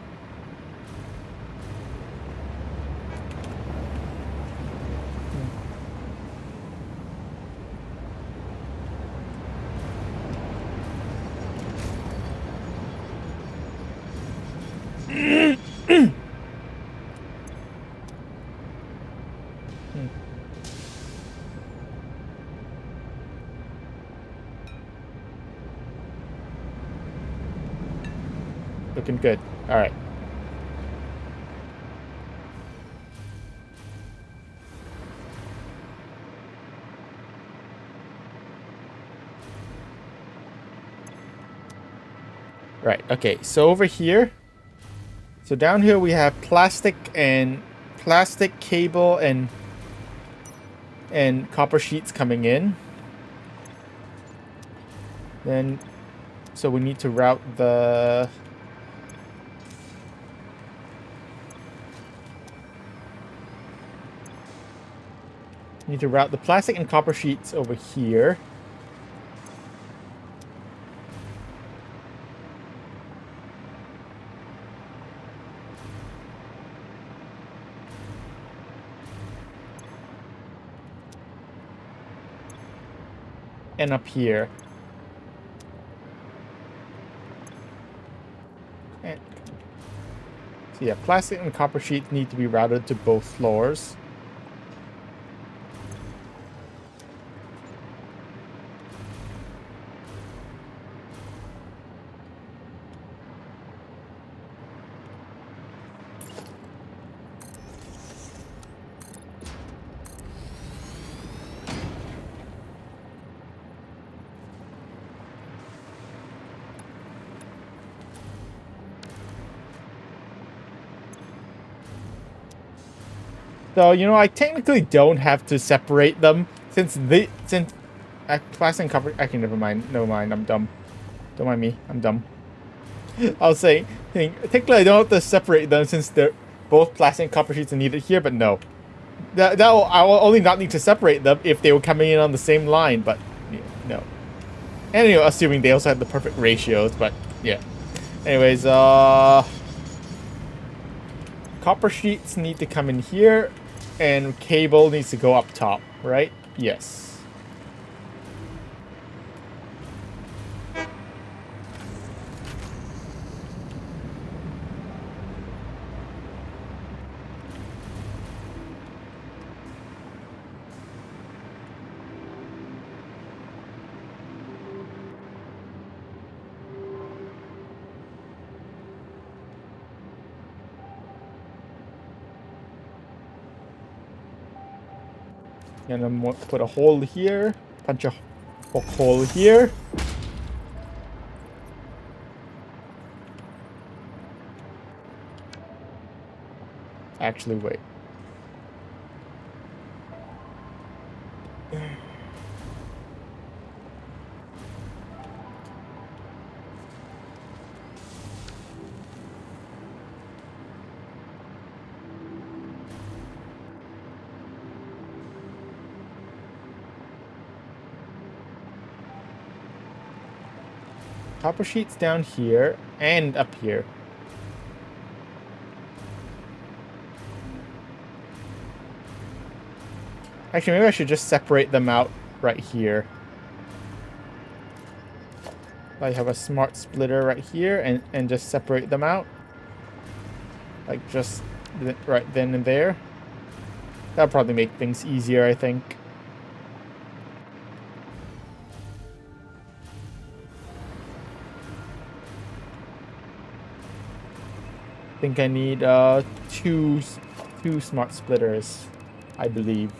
Looking good. All right. Right. Okay. So over here. So down here we have plastic cable and copper sheets coming in. Then, so we need to route the. Need to route the plastic and copper sheets over here. And up here. And so yeah, plastic and copper sheets need to be routed to both floors. So, you know, I technically don't have to separate them since plastic and copper. Okay, never mind. I'm dumb. Don't mind me. I'm dumb. I'll say, technically I don't have to separate them since they're both plastic and copper sheets are needed here, but no. I will only not need to separate them if they were coming in on the same line, but yeah, no. And, you know, assuming they also had the perfect ratios, but yeah. Anyways, copper sheets need to come in here. And cable needs to go up top, right? Yes. And I'm going to put a hole here, punch a hole here. Actually, wait. Copper sheets down here and up here. Actually, maybe I should just separate them out right here. I have a smart splitter right here and just separate them out. Like just right then and there. That'll probably make things easier, I think. I think I need two smart splitters, I believe.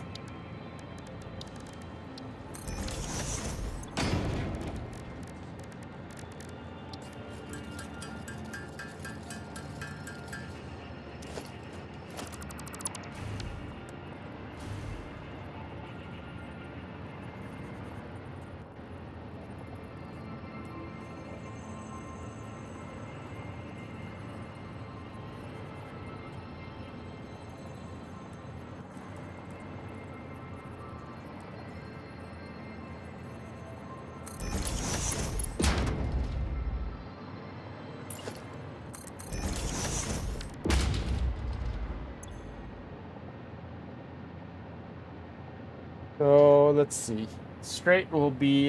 So let's see. Straight will be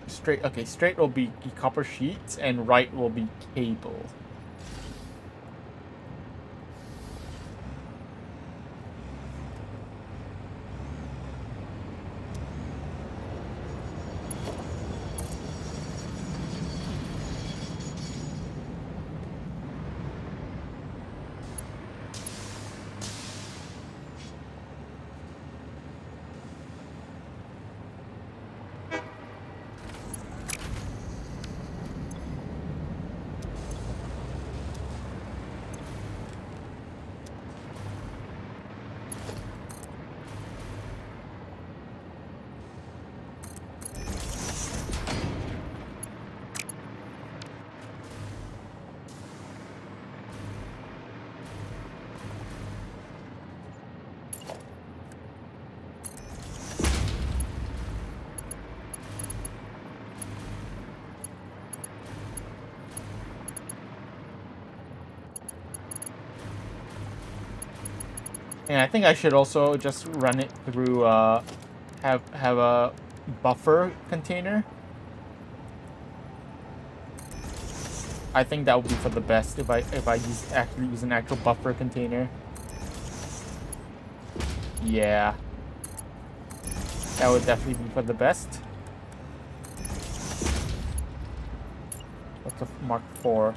straight. Okay, straight will be copper sheets, and right will be cable. And I think I should also just run it through have a buffer container. I think that would be for the best if I actually use an actual buffer container. Yeah. That would definitely be for the best. What's a Mark IV?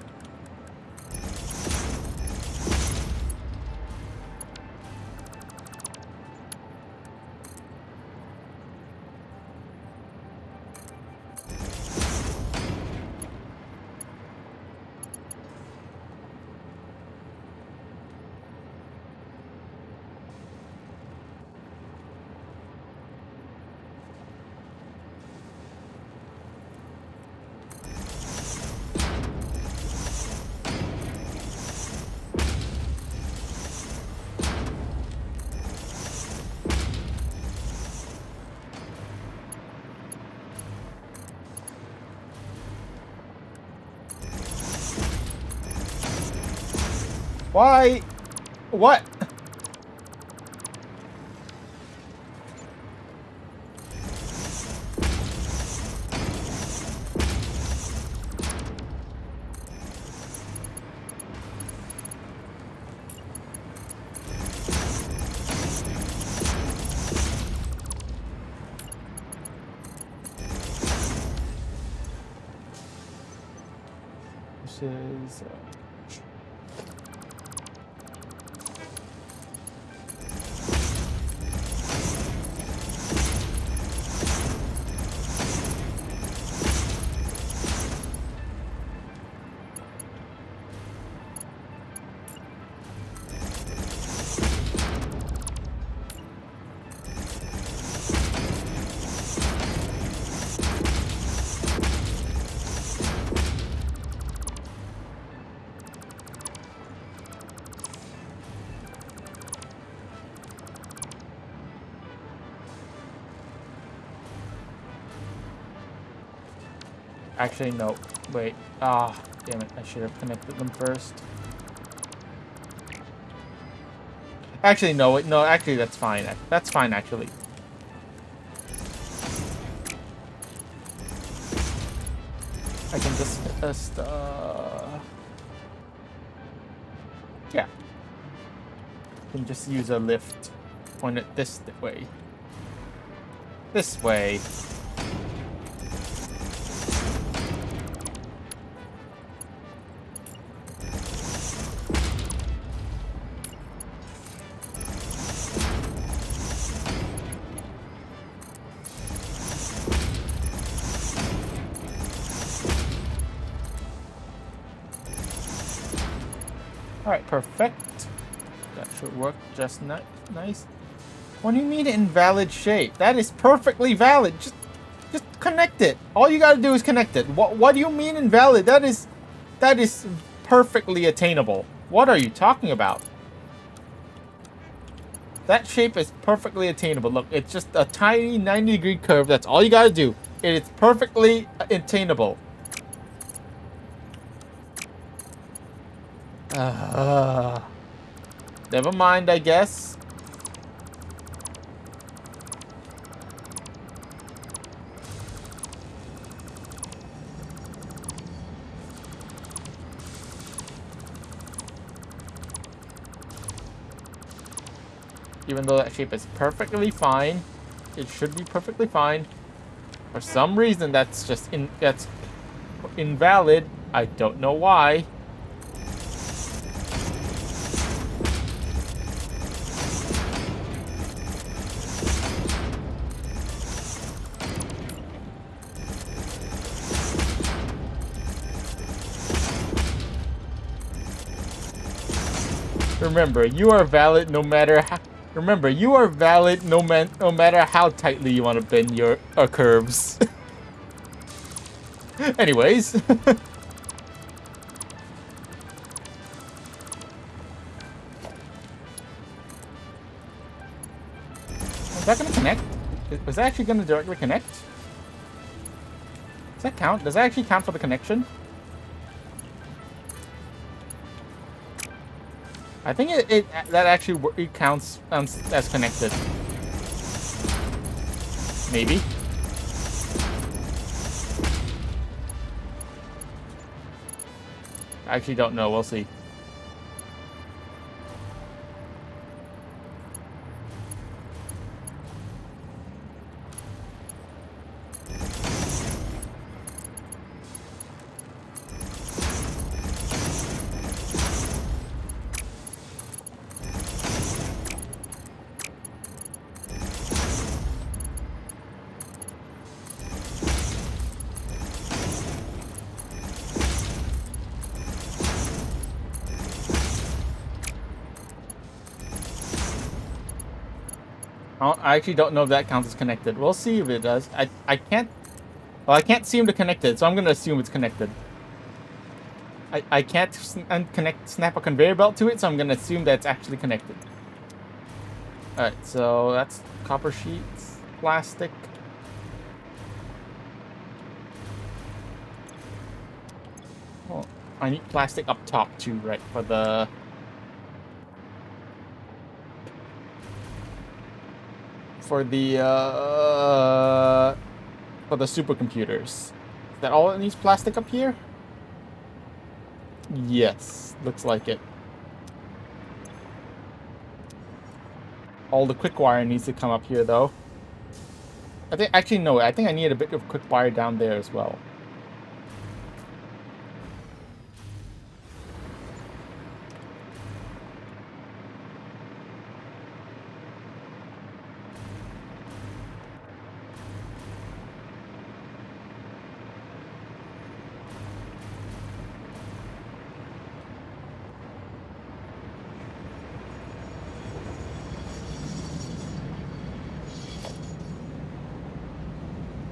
Why? What? This is... Actually, no. Wait. Ah, damn it. I should have connected them first. Actually, no. No, actually, that's fine. That's fine, actually. I can just yeah. I can just use a lift. Point it this way. This way. Alright, perfect. That should work just nice. What do you mean invalid shape? That is perfectly valid. Just connect it. All you gotta do is connect it. What do you mean invalid? That is perfectly attainable. What are you talking about? That shape is perfectly attainable. Look, it's just a tiny 90-degree curve. That's all you gotta do. It is perfectly attainable. Never mind, I guess. Even though that shape is perfectly fine, it should be perfectly fine. For some reason, that's just that's invalid. I don't know why. Remember, you are valid no matter how. Remember, you are valid no matter how tightly you want to bend your curves. Anyways. Is that gonna connect? Was that actually gonna directly connect? Does that count? Does that actually count for the connection? I think that actually counts as connected. Maybe. I actually don't know. We'll see. I actually don't know if that counts as connected. We'll see if it does. I can't... Well, I can't seem to connect it, so I'm going to assume it's connected. I can't snap a conveyor belt to it, so I'm going to assume that it's actually connected. Alright, so that's copper sheets, plastic. Oh, I need plastic up top too, right, for the... For the supercomputers. Is that all it needs plastic up here? Yes, looks like it. All the quick wire needs to come up here though. I think actually no, I think I need a bit of quick wire down there as well.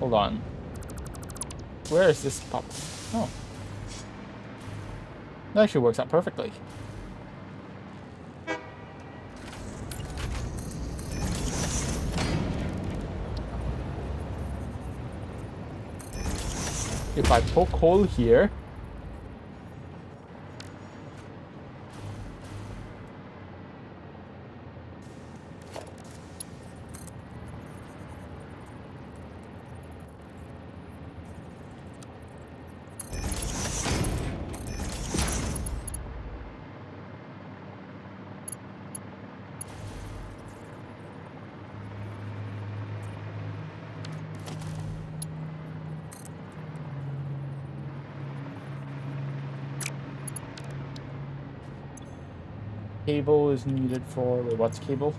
Hold on. Where is this pop? Oh. That actually works out perfectly. If I poke hole here, cable is needed for... Wait, what's cable?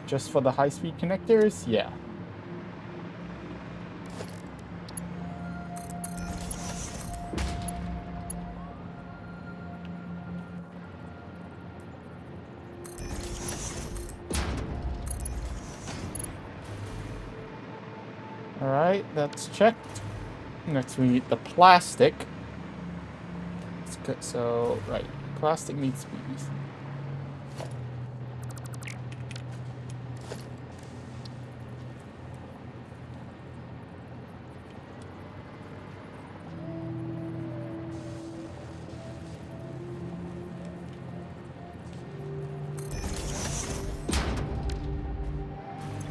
Just for the high-speed connectors? Yeah. Alright, that's checked. Next we need the plastic. So, right. Plastic needs to be easy.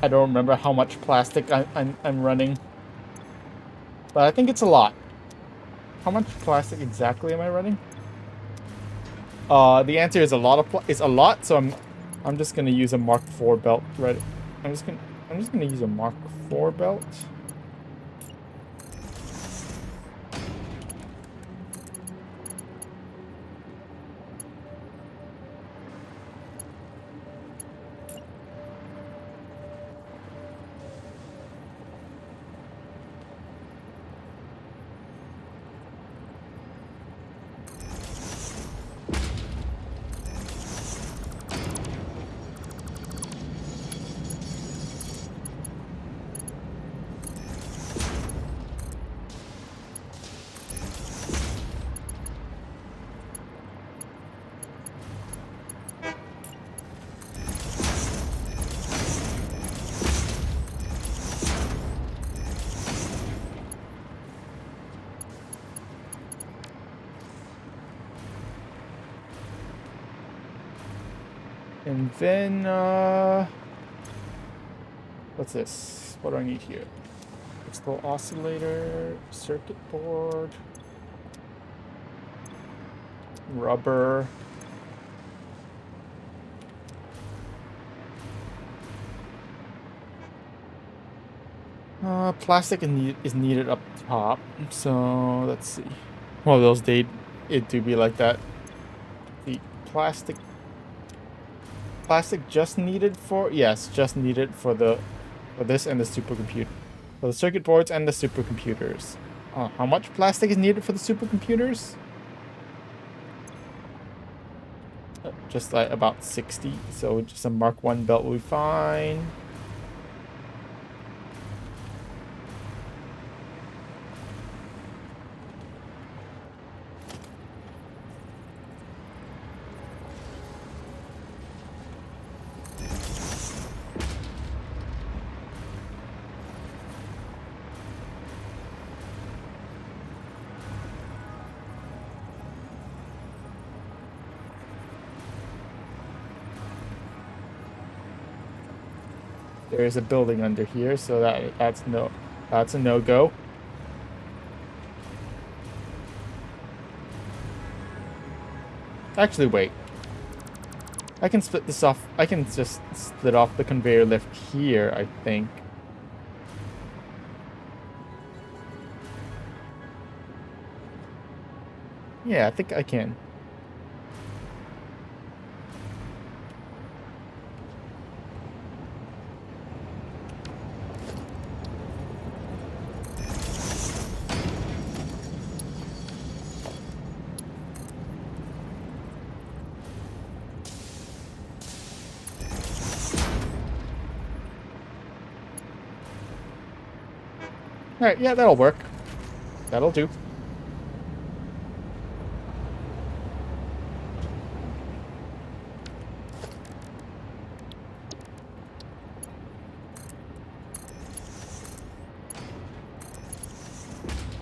I don't remember how much plastic I'm running. But I think it's a lot. How much plastic exactly am I running? The answer is a lot it's a lot, so I'm just gonna use a Mark IV belt, right? I'm just gonna use a Mark IV belt. And then, what's this? What do I need here? Crystal oscillator, circuit board, rubber. Plastic is needed up top, so let's see. Well, it do be like that. The plastic just needed for, yes, just needed for this and the supercomputer, for the circuit boards and the supercomputers. How much plastic is needed for the supercomputers? Just like about 60, so just a Mark I belt will be fine. There is a building under here, so that's a no-go. Actually, wait. I can split this off. I can just split off the conveyor lift here, I think. Yeah, I think I can. Alright, yeah, that'll work. That'll do.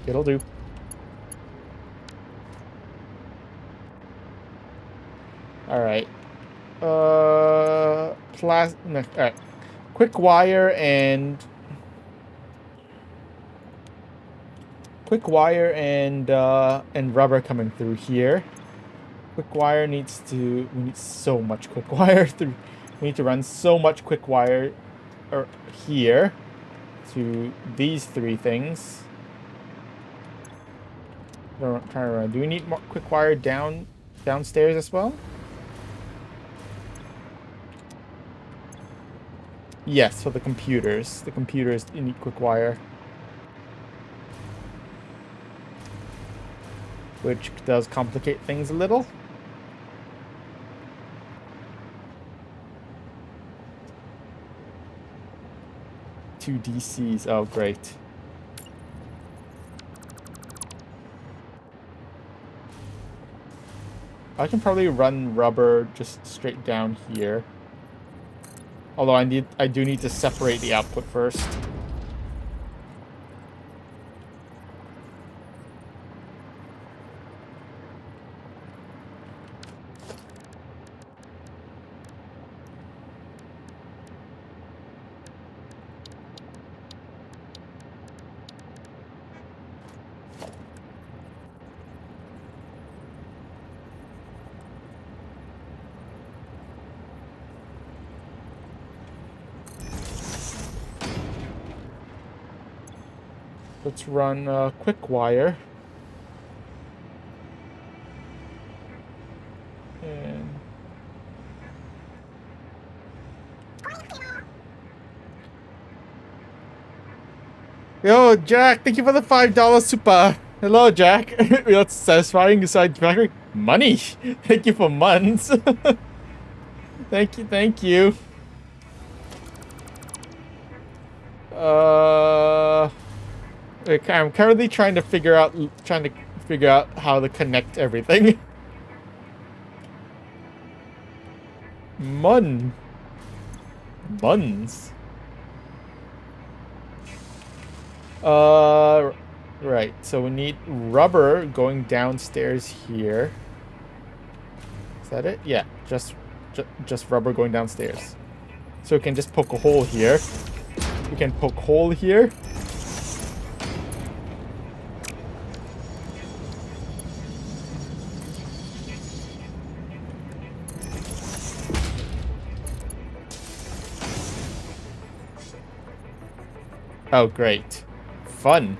It'll do. Alright. Alright. Quick wire and rubber coming through here. We need so much quick wire through. We need to run so much quick wire here to these three things. I'm trying to run. Do we need more quick wire downstairs as well? Yes, for the computers. The computers need quick wire. Which does complicate things a little. Two DCs. Oh, great. I can probably run rubber just straight down here. Although I do need to separate the output first. Let's run a quick wire. And yo, Jack, thank you for the $5 super. Hello, Jack. That's satisfying. Satisfactory. Money. Thank you for months. Thank you, thank you. Okay, I'm currently trying to figure out how to connect everything. Muns. Right. So we need rubber going downstairs here. Is that it? Yeah, just rubber going downstairs. So we can just poke a hole here. We can poke hole here. Oh, great. Fun.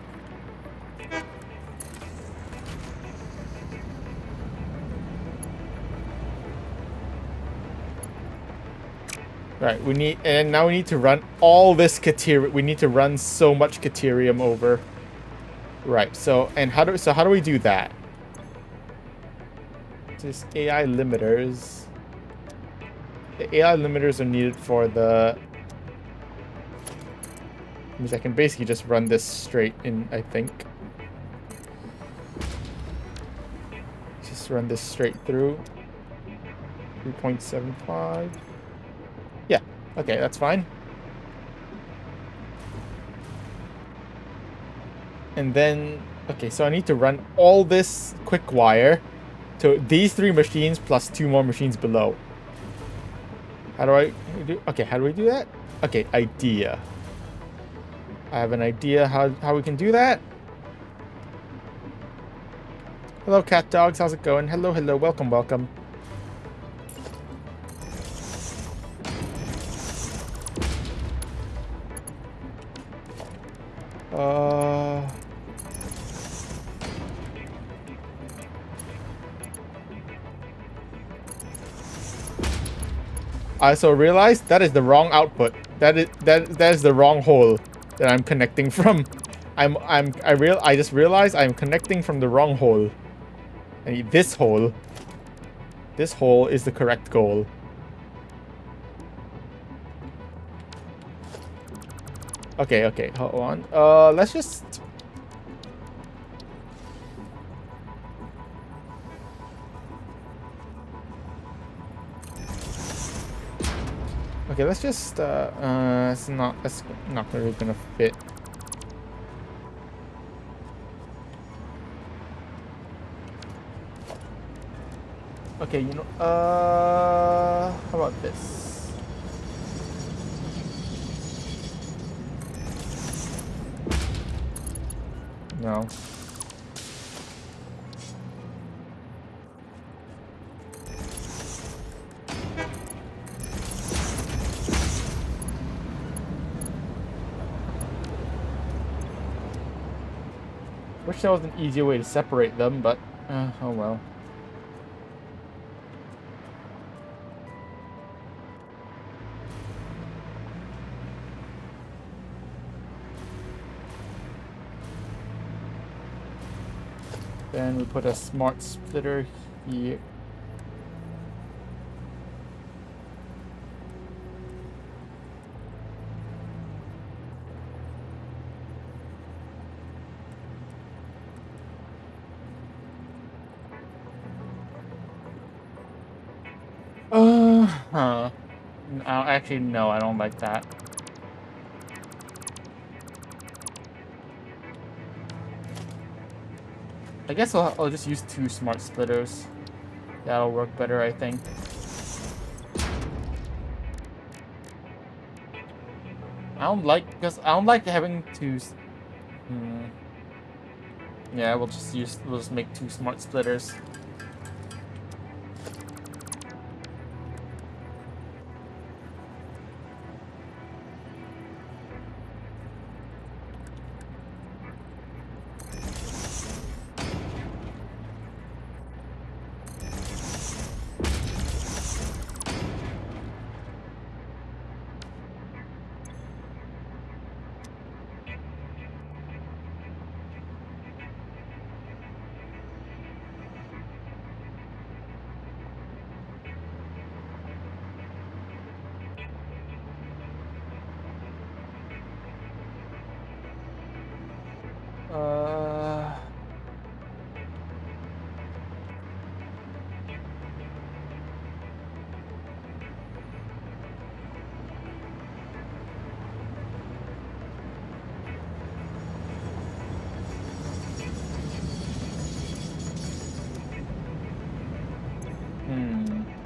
Right, and now we need to run all this Caterium. We need to run so much Caterium over. Right, so how do we do that? Just AI limiters. The AI limiters are needed for the... means I can basically just run this straight in, I think. Just run this straight through. 3.75. Yeah, okay, that's fine. And then, okay, so I need to run all this quick wire to these 3 machines plus 2 more machines below. How do I do? Okay, how do we do that? Okay, idea. I have an idea how we can do that. Hello, cat dogs. How's it going? Hello, hello. Welcome, welcome. I also realized that is the wrong output. That is the wrong hole that I'm connecting from. I just realized I'm connecting from the wrong hole. I need this hole. This hole is the correct goal. Okay, okay, hold on. Let's just... Okay, let's just, that's not really gonna fit. Okay, you know, how about this? No. Wish there was an easier way to separate them, but, oh well. Then we put a smart splitter here. Actually, no, I don't like that. I guess I'll just use 2 smart splitters. That'll work better, I think. I don't like having to. Yeah, we'll just make 2 smart splitters.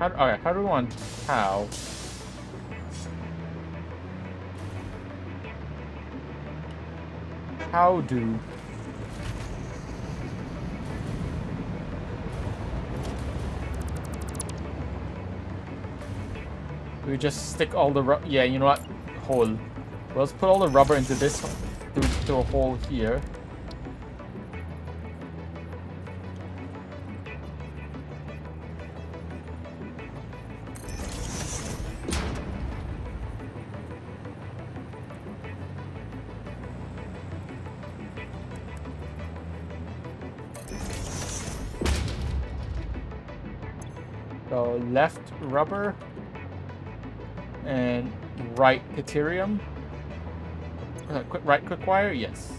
Alright, how do we want how? How do? We just stick all the yeah, you know what? Hole. Well, let's put all the rubber into this through a hole here. So left rubber and right deuterium. Quick wire, yes.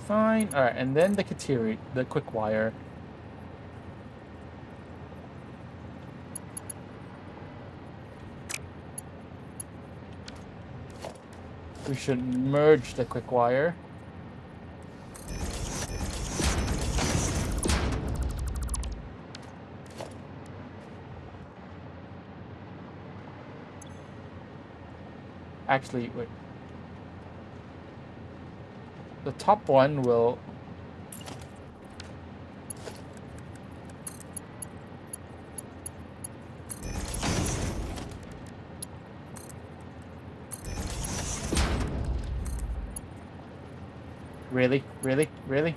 Fine. All right, and then the quick wire. We should merge the quick wire. Actually, wait. The top one will... Really? Really? Really?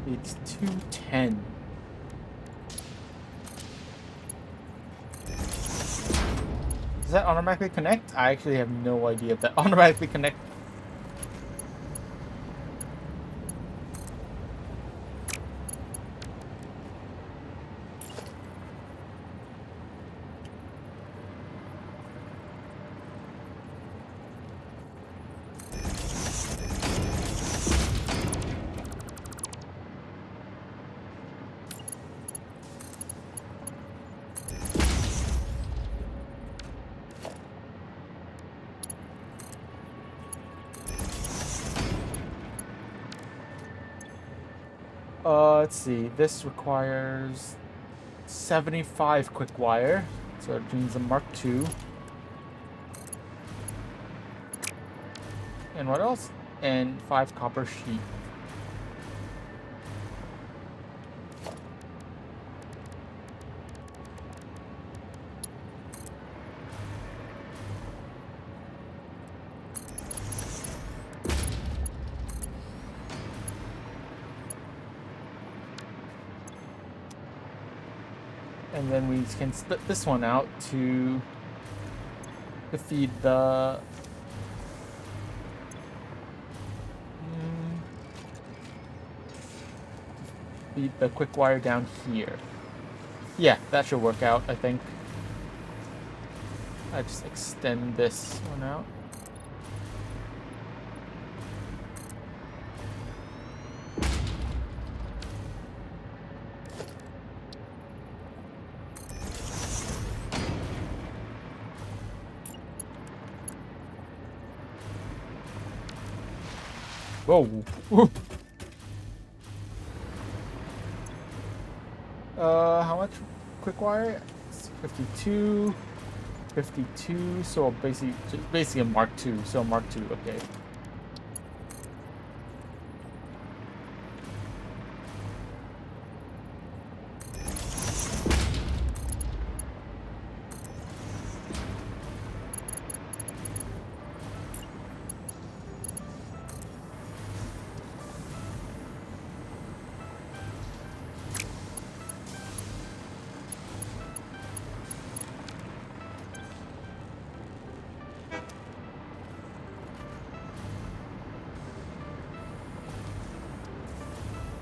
It's 210. Does that automatically connect? I actually have no idea if that automatically connects. Let's see. This requires 75 quick wire, so it means a Mark II. And what else? And 5 copper sheet. And then we can split this one out to feed the quick wire down here. Yeah, that should work out, I think. I just extend this one out. Whoa. Woo. How much quick wire? 52. 52. So basically a Mark II. So a Mark II. Okay.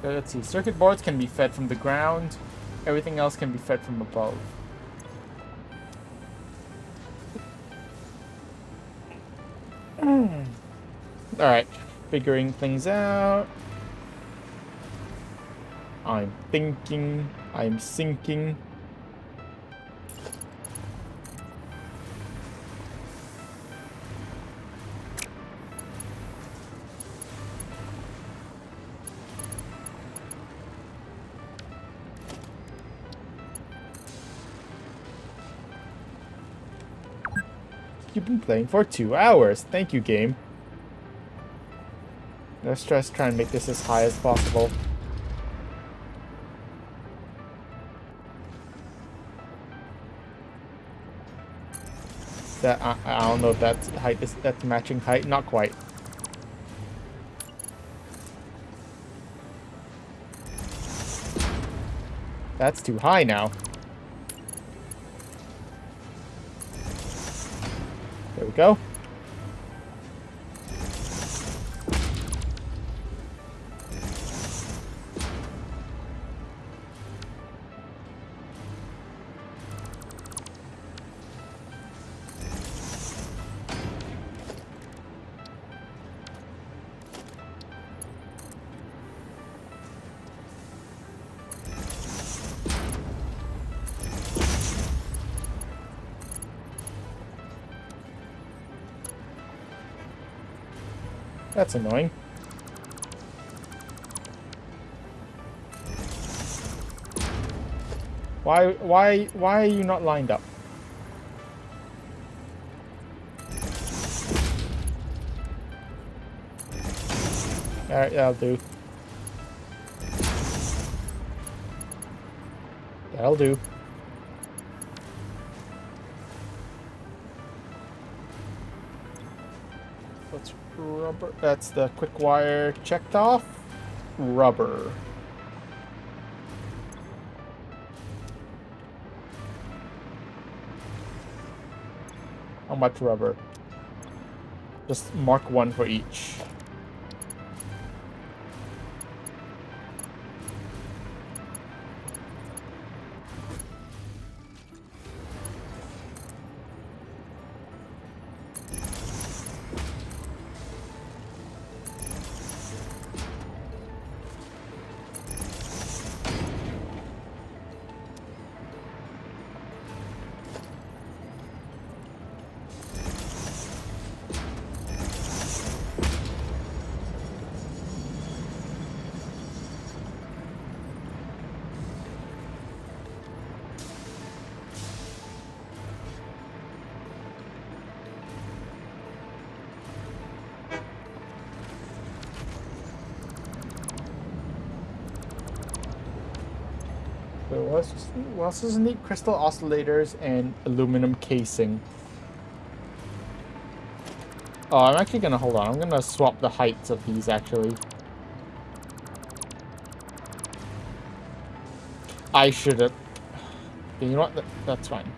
Let's see. Circuit boards can be fed from the ground. Everything else can be fed from above. Alright. Figuring things out. I'm thinking. I'm sinking. You've been playing for 2 hours. Thank you, game. No stress, try and make this as high as possible. That I don't know if that's height. That's matching height. Not quite. That's too high now. There we go. That's annoying. Why are you not lined up? Alright, that'll do. That'll do. Let's rubber. That's the quick wire checked off. Rubber. How much rubber? Just mark 1 for each. What else does it need? Crystal oscillators and aluminum casing. Oh, I'm actually gonna hold on. I'm gonna swap the heights of these actually. I should have. You know what? That's fine.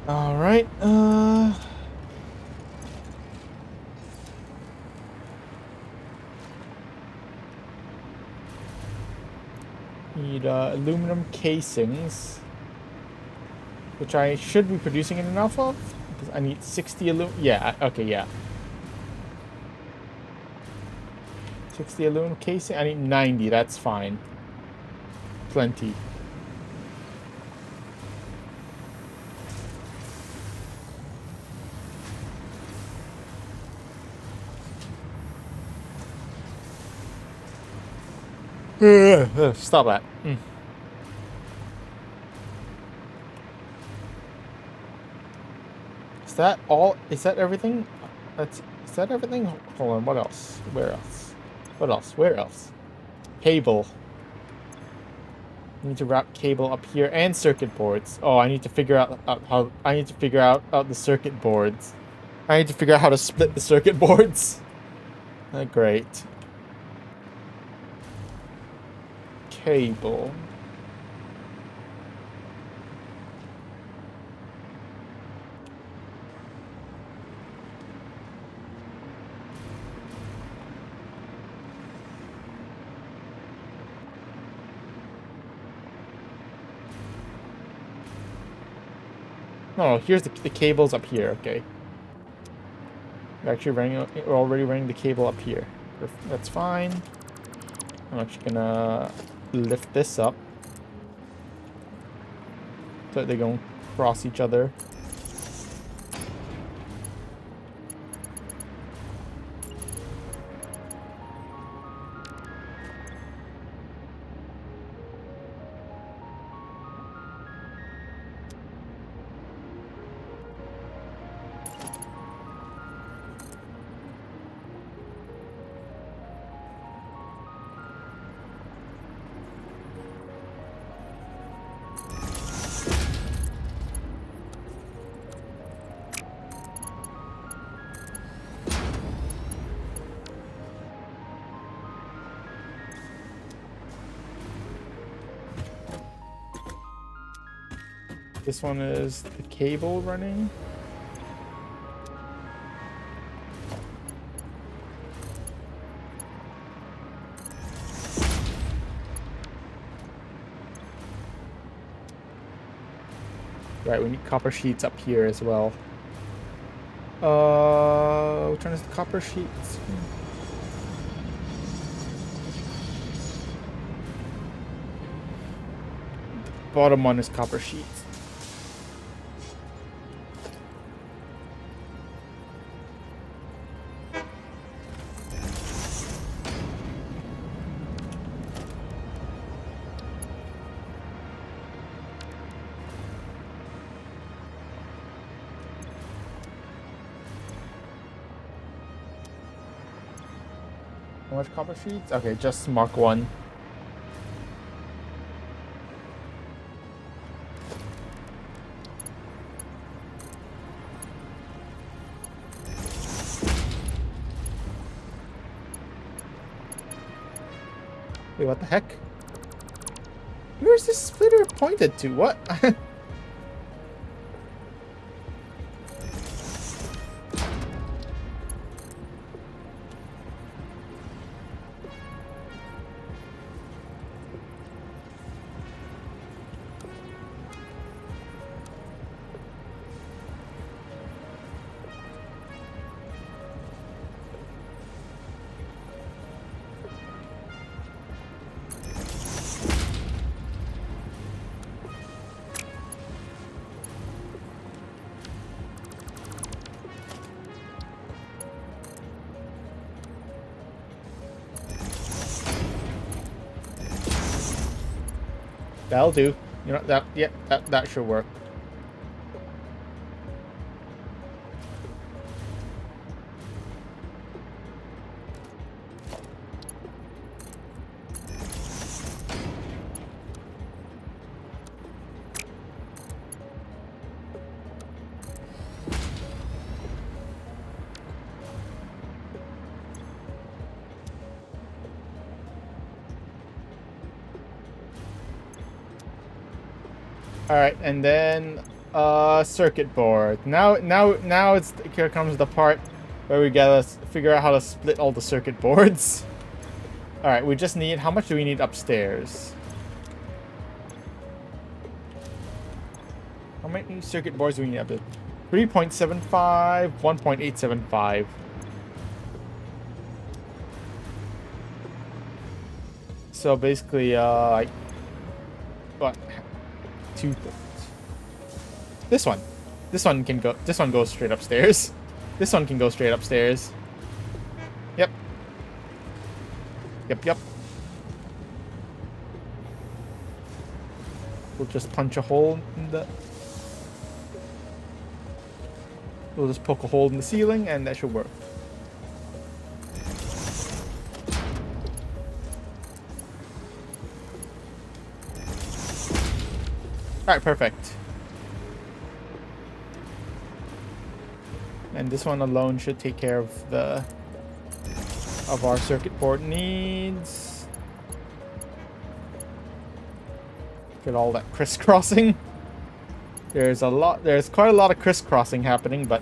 All right. Need aluminum casings, which I should be producing enough of because I need 60 aluminum. Yeah. Okay. Yeah. 60 aluminum casing. I need 90. That's fine. Plenty. Stop that. Is that all? Is that everything? Is that everything? Hold on. What else? Where else? What else? Where else? Cable. I need to wrap cable up here and circuit boards. Oh, I need to figure out how. I need to figure out the circuit boards. I need to figure out how to split the circuit boards. Great. Cable. No, here's the cables up here. Okay. We're already running the cable up here. That's fine. I'm actually gonna lift this up so that they don't cross each other. This one is the cable running. Right, we need copper sheets up here as well. Which one is the copper sheets? The bottom one is copper sheets. How much copper sheets? Okay, just mark one. Wait, what the heck? Where's this splitter pointed to? What? That'll do. You know that? Yeah, that should work. All right, and then circuit board. Now it's here comes the part where we gotta figure out how to split all the circuit boards. All right, we just need, how much do we need upstairs? How many circuit boards do we need up there? 3.75, 1.875. So basically, like, what? This one can go. This one goes straight upstairs. This one can go straight upstairs. Yep. Yep. We'll just punch a hole in the. We'll just poke a hole in the ceiling, and that should work. Alright, perfect. And this one alone should take care of our circuit board needs. Get all that crisscrossing. There's quite a lot of crisscrossing happening, but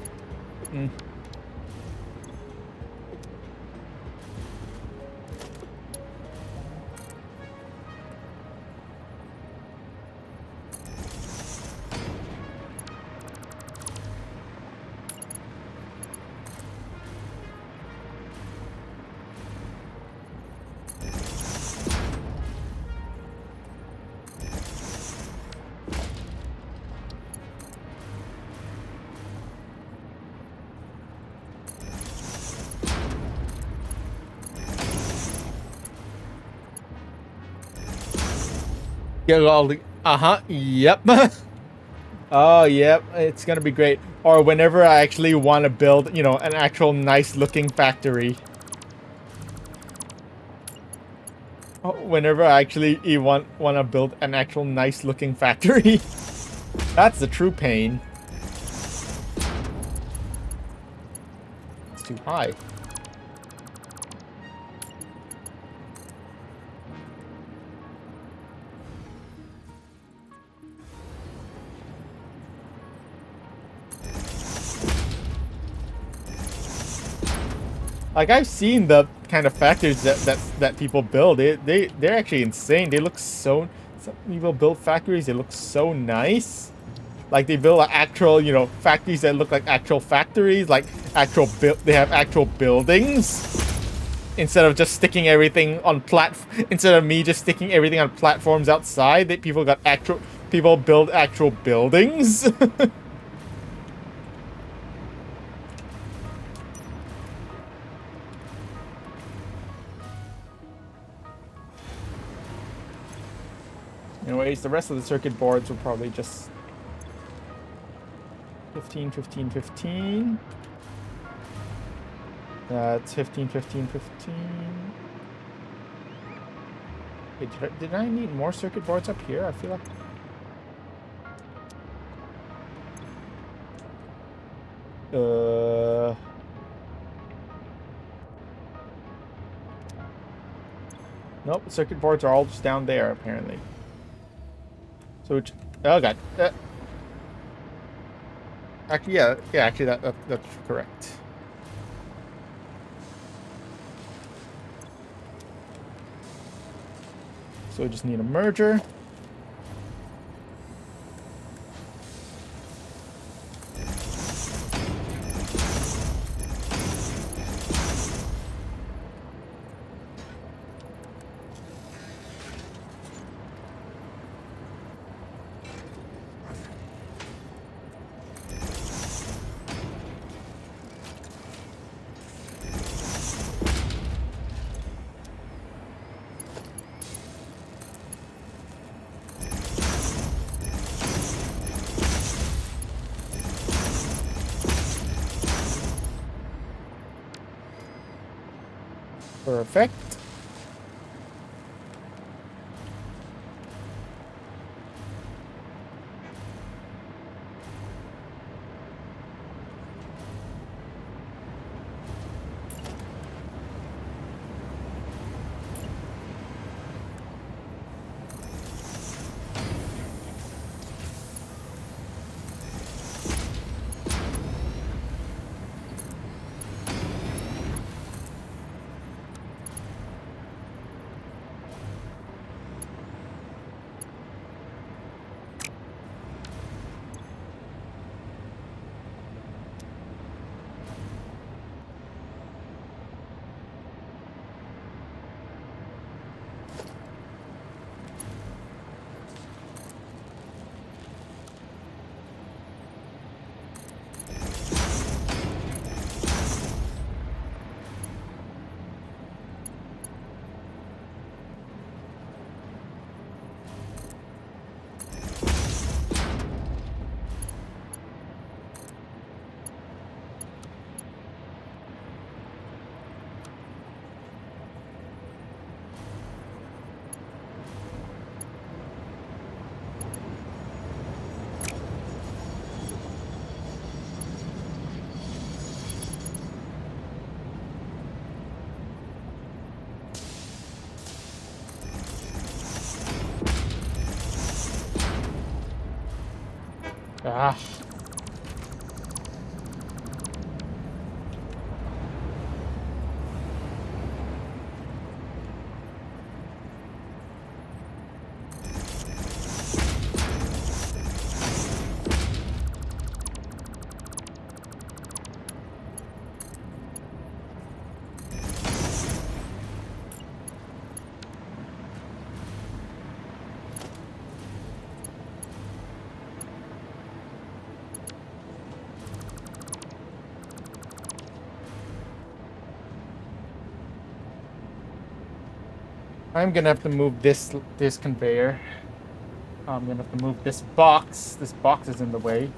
get all the yep. Oh yep, it's gonna be great. Or whenever I actually want to build, you know, an actual nice looking factory. Oh, whenever I actually want to build an actual nice looking factory. That's the true pain. It's too high. Like, I've seen the kind of factories that people build. They're actually insane. They look so. Some people build factories. They look so nice. Like, they build actual, you know, factories that look like actual factories. Like they have actual buildings instead of just sticking everything on Instead of me just sticking everything on platforms outside, people build actual buildings. Anyways, the rest of the circuit boards will probably just 15, 15, 15. It's 15, 15, 15. Wait, did I need more circuit boards up here? I feel like... Nope, circuit boards are all just down there, apparently. So, oh god. Actually, yeah, actually, that's correct. So we just need a merger. Perfect. Ah. I'm gonna have to move this conveyor. I'm gonna have to move this box. This box is in the way.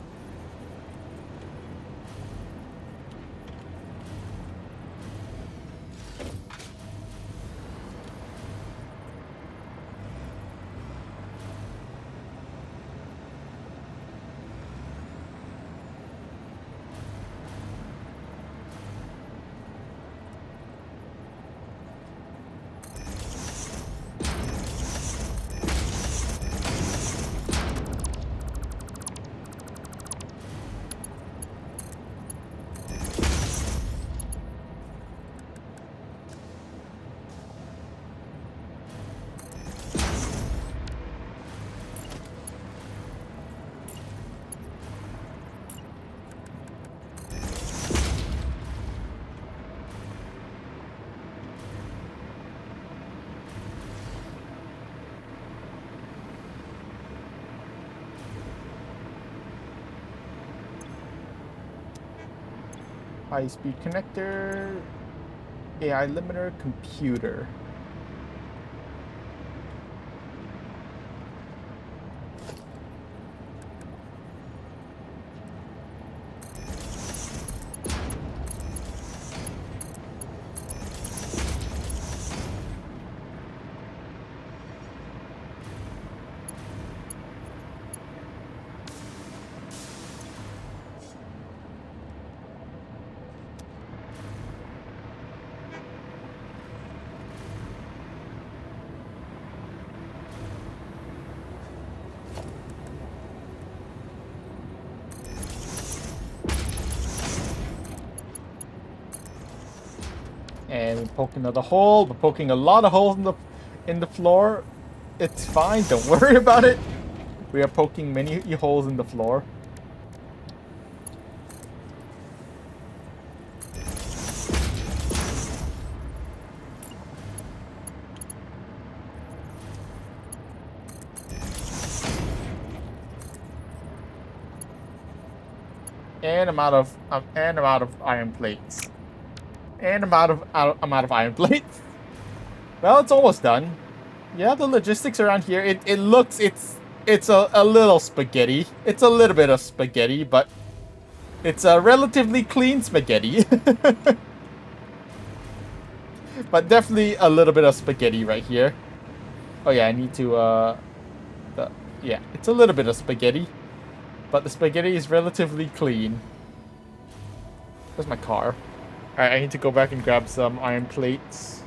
High-speed connector, AI limiter, computer. And we poke another hole. We're poking a lot of holes in the floor. It's fine. Don't worry about it. We are poking many holes in the floor. And I'm out of iron plates. And I'm out of iron plates. Well, it's almost done. Yeah, the logistics around here, it looks, it's a little spaghetti. It's a little bit of spaghetti, but it's a relatively clean spaghetti. But definitely a little bit of spaghetti right here. Oh yeah, I need to, yeah, it's a little bit of spaghetti. But the spaghetti is relatively clean. Where's my car? Alright, I need to go back and grab some iron plates.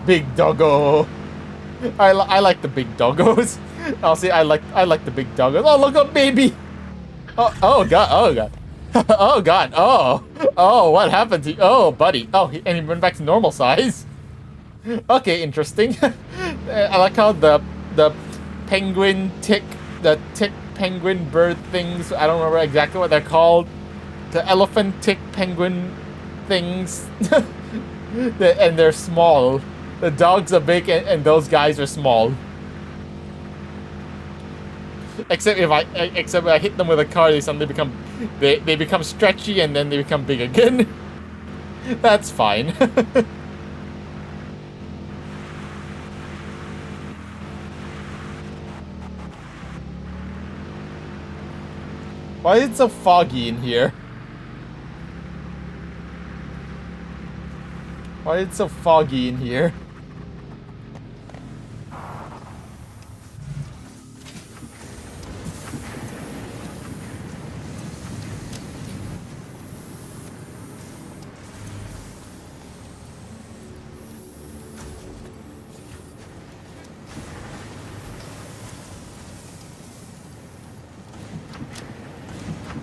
Big doggo. I like the big doggos. I'll say I like the big doggos. Oh, look up, baby. Oh god. Oh god. Oh god. Oh, what happened to you? Oh, buddy. Oh, and he went back to normal size. Okay, interesting. I like how the penguin tick, the tick penguin bird things. I don't remember exactly what they're called. The elephant tick penguin things. And they're small. The dogs are big and those guys are small. Except when I hit them with a car, they suddenly become stretchy and then they become big again. That's fine. Why is it so foggy in here? Why is it so foggy in here?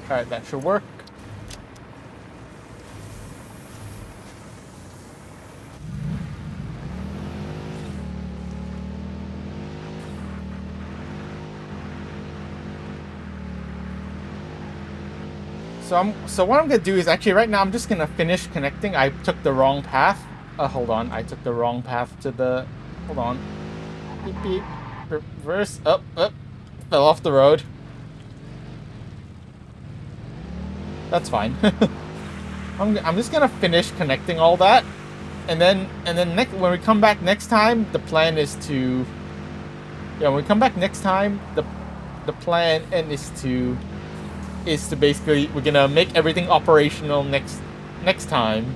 Alright, that should work. So what I'm gonna do is actually right now I'm just gonna finish connecting. I took the wrong path. Hold on, I took the wrong path to the. Hold on. Beep beep. Reverse. Up. Fell off the road. That's fine. I'm just gonna finish connecting all that, and then when we come back next time, the plan is to. Yeah, when we come back next time, the plan is to basically we're gonna make everything operational next time.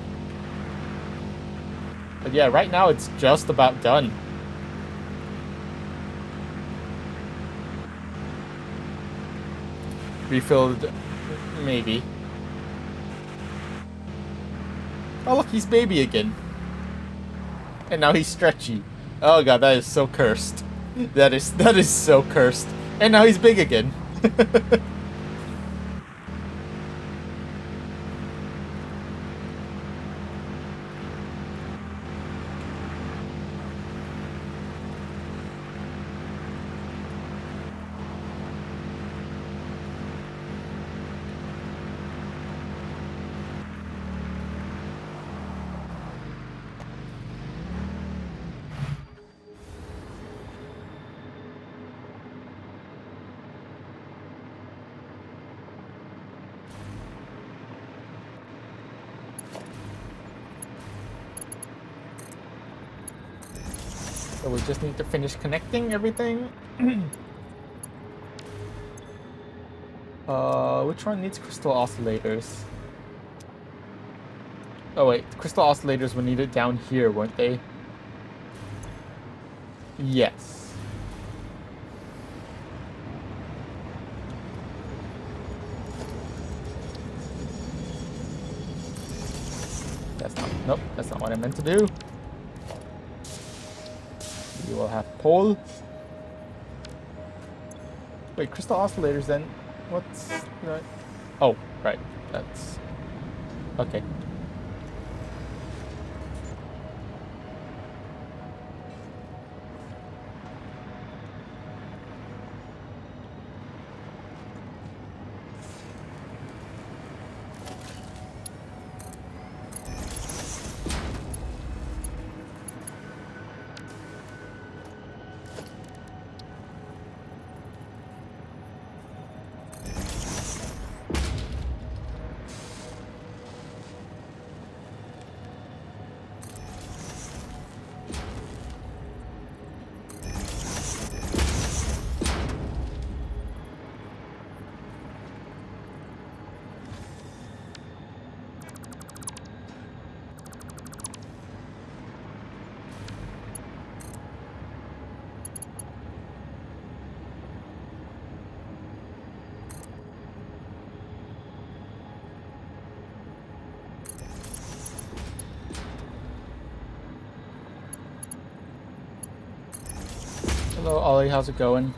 But yeah, right now it's just about done. Refilled, maybe. Oh look, he's baby again. And now he's stretchy. Oh god, that is so cursed. That is so cursed. And now he's big again. So we just need to finish connecting everything. Which one needs crystal oscillators? Oh wait, crystal oscillators were needed down here, weren't they? Yes. Nope, that's not what I meant to do. You will have pole. Wait, crystal oscillators then? What's... Oh, right. That's... Okay. Hello, Ollie. How's it going?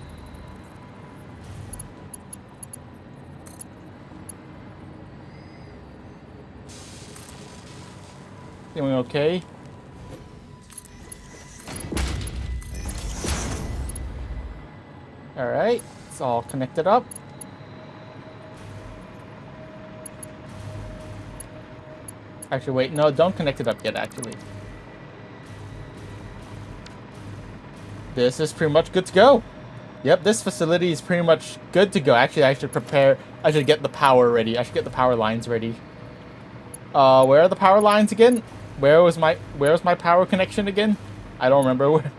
Doing okay? Alright, it's all connected up. Actually, wait, no, don't connect it up yet, actually. This is pretty much good to go. Yep, this facility is pretty much good to go. Actually, I should get the power ready. I should get the power lines ready. Where are the power lines again? Where was my power connection again? I don't remember where.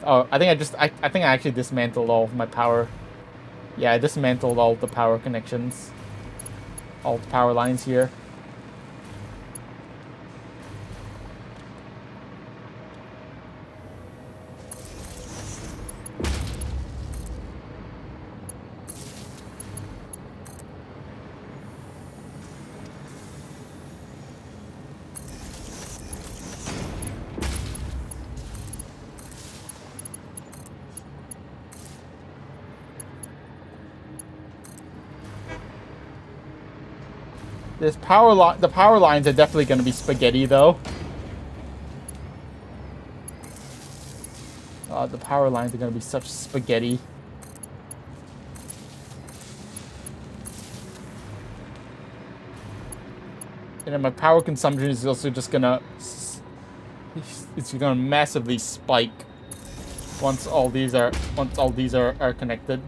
Oh, I think I actually dismantled all of my power. Yeah, I dismantled all the power connections. All the power lines here. This power line, the power lines are definitely going to be spaghetti, though. The power lines are going to be such spaghetti. And then my power consumption is also just gonna... It's gonna massively spike once all these are connected.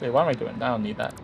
Wait, what am I doing? I don't need that.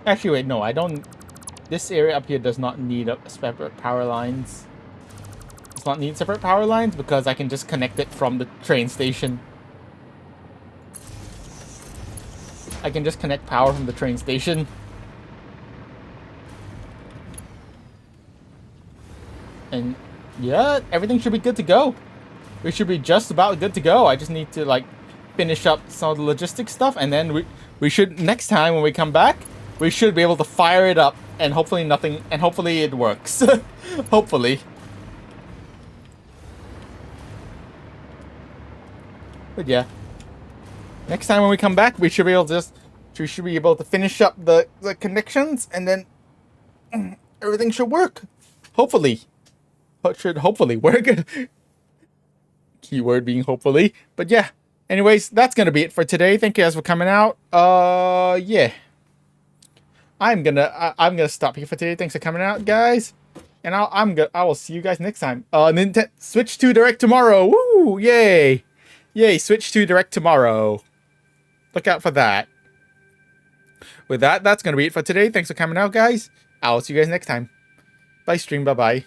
Actually, wait, no, I don't... This area up here does not need separate power lines. Does not need separate power lines because I can just connect it from the train station. I can just connect power from the train station. And yeah, everything should be good to go. We should be just about good to go. I just need to like finish up some of the logistics stuff, and then we should, next time when we come back, we should be able to fire it up, and hopefully hopefully it works. Hopefully. But yeah. Next time when we come back, we should be able to finish up the connections, and then everything should work. Hopefully. It should hopefully work. Keyword being hopefully. But yeah. Anyways, that's gonna be it for today. Thank you guys for coming out. Yeah. I'm gonna stop here for today. Thanks for coming out, guys. And I will see you guys next time. Nintendo Switch 2 Direct tomorrow. Woo! Yay! Yay! Switch 2 Direct tomorrow. Look out for that. With that, that's gonna be it for today. Thanks for coming out, guys. I'll see you guys next time. Bye, stream. Bye bye.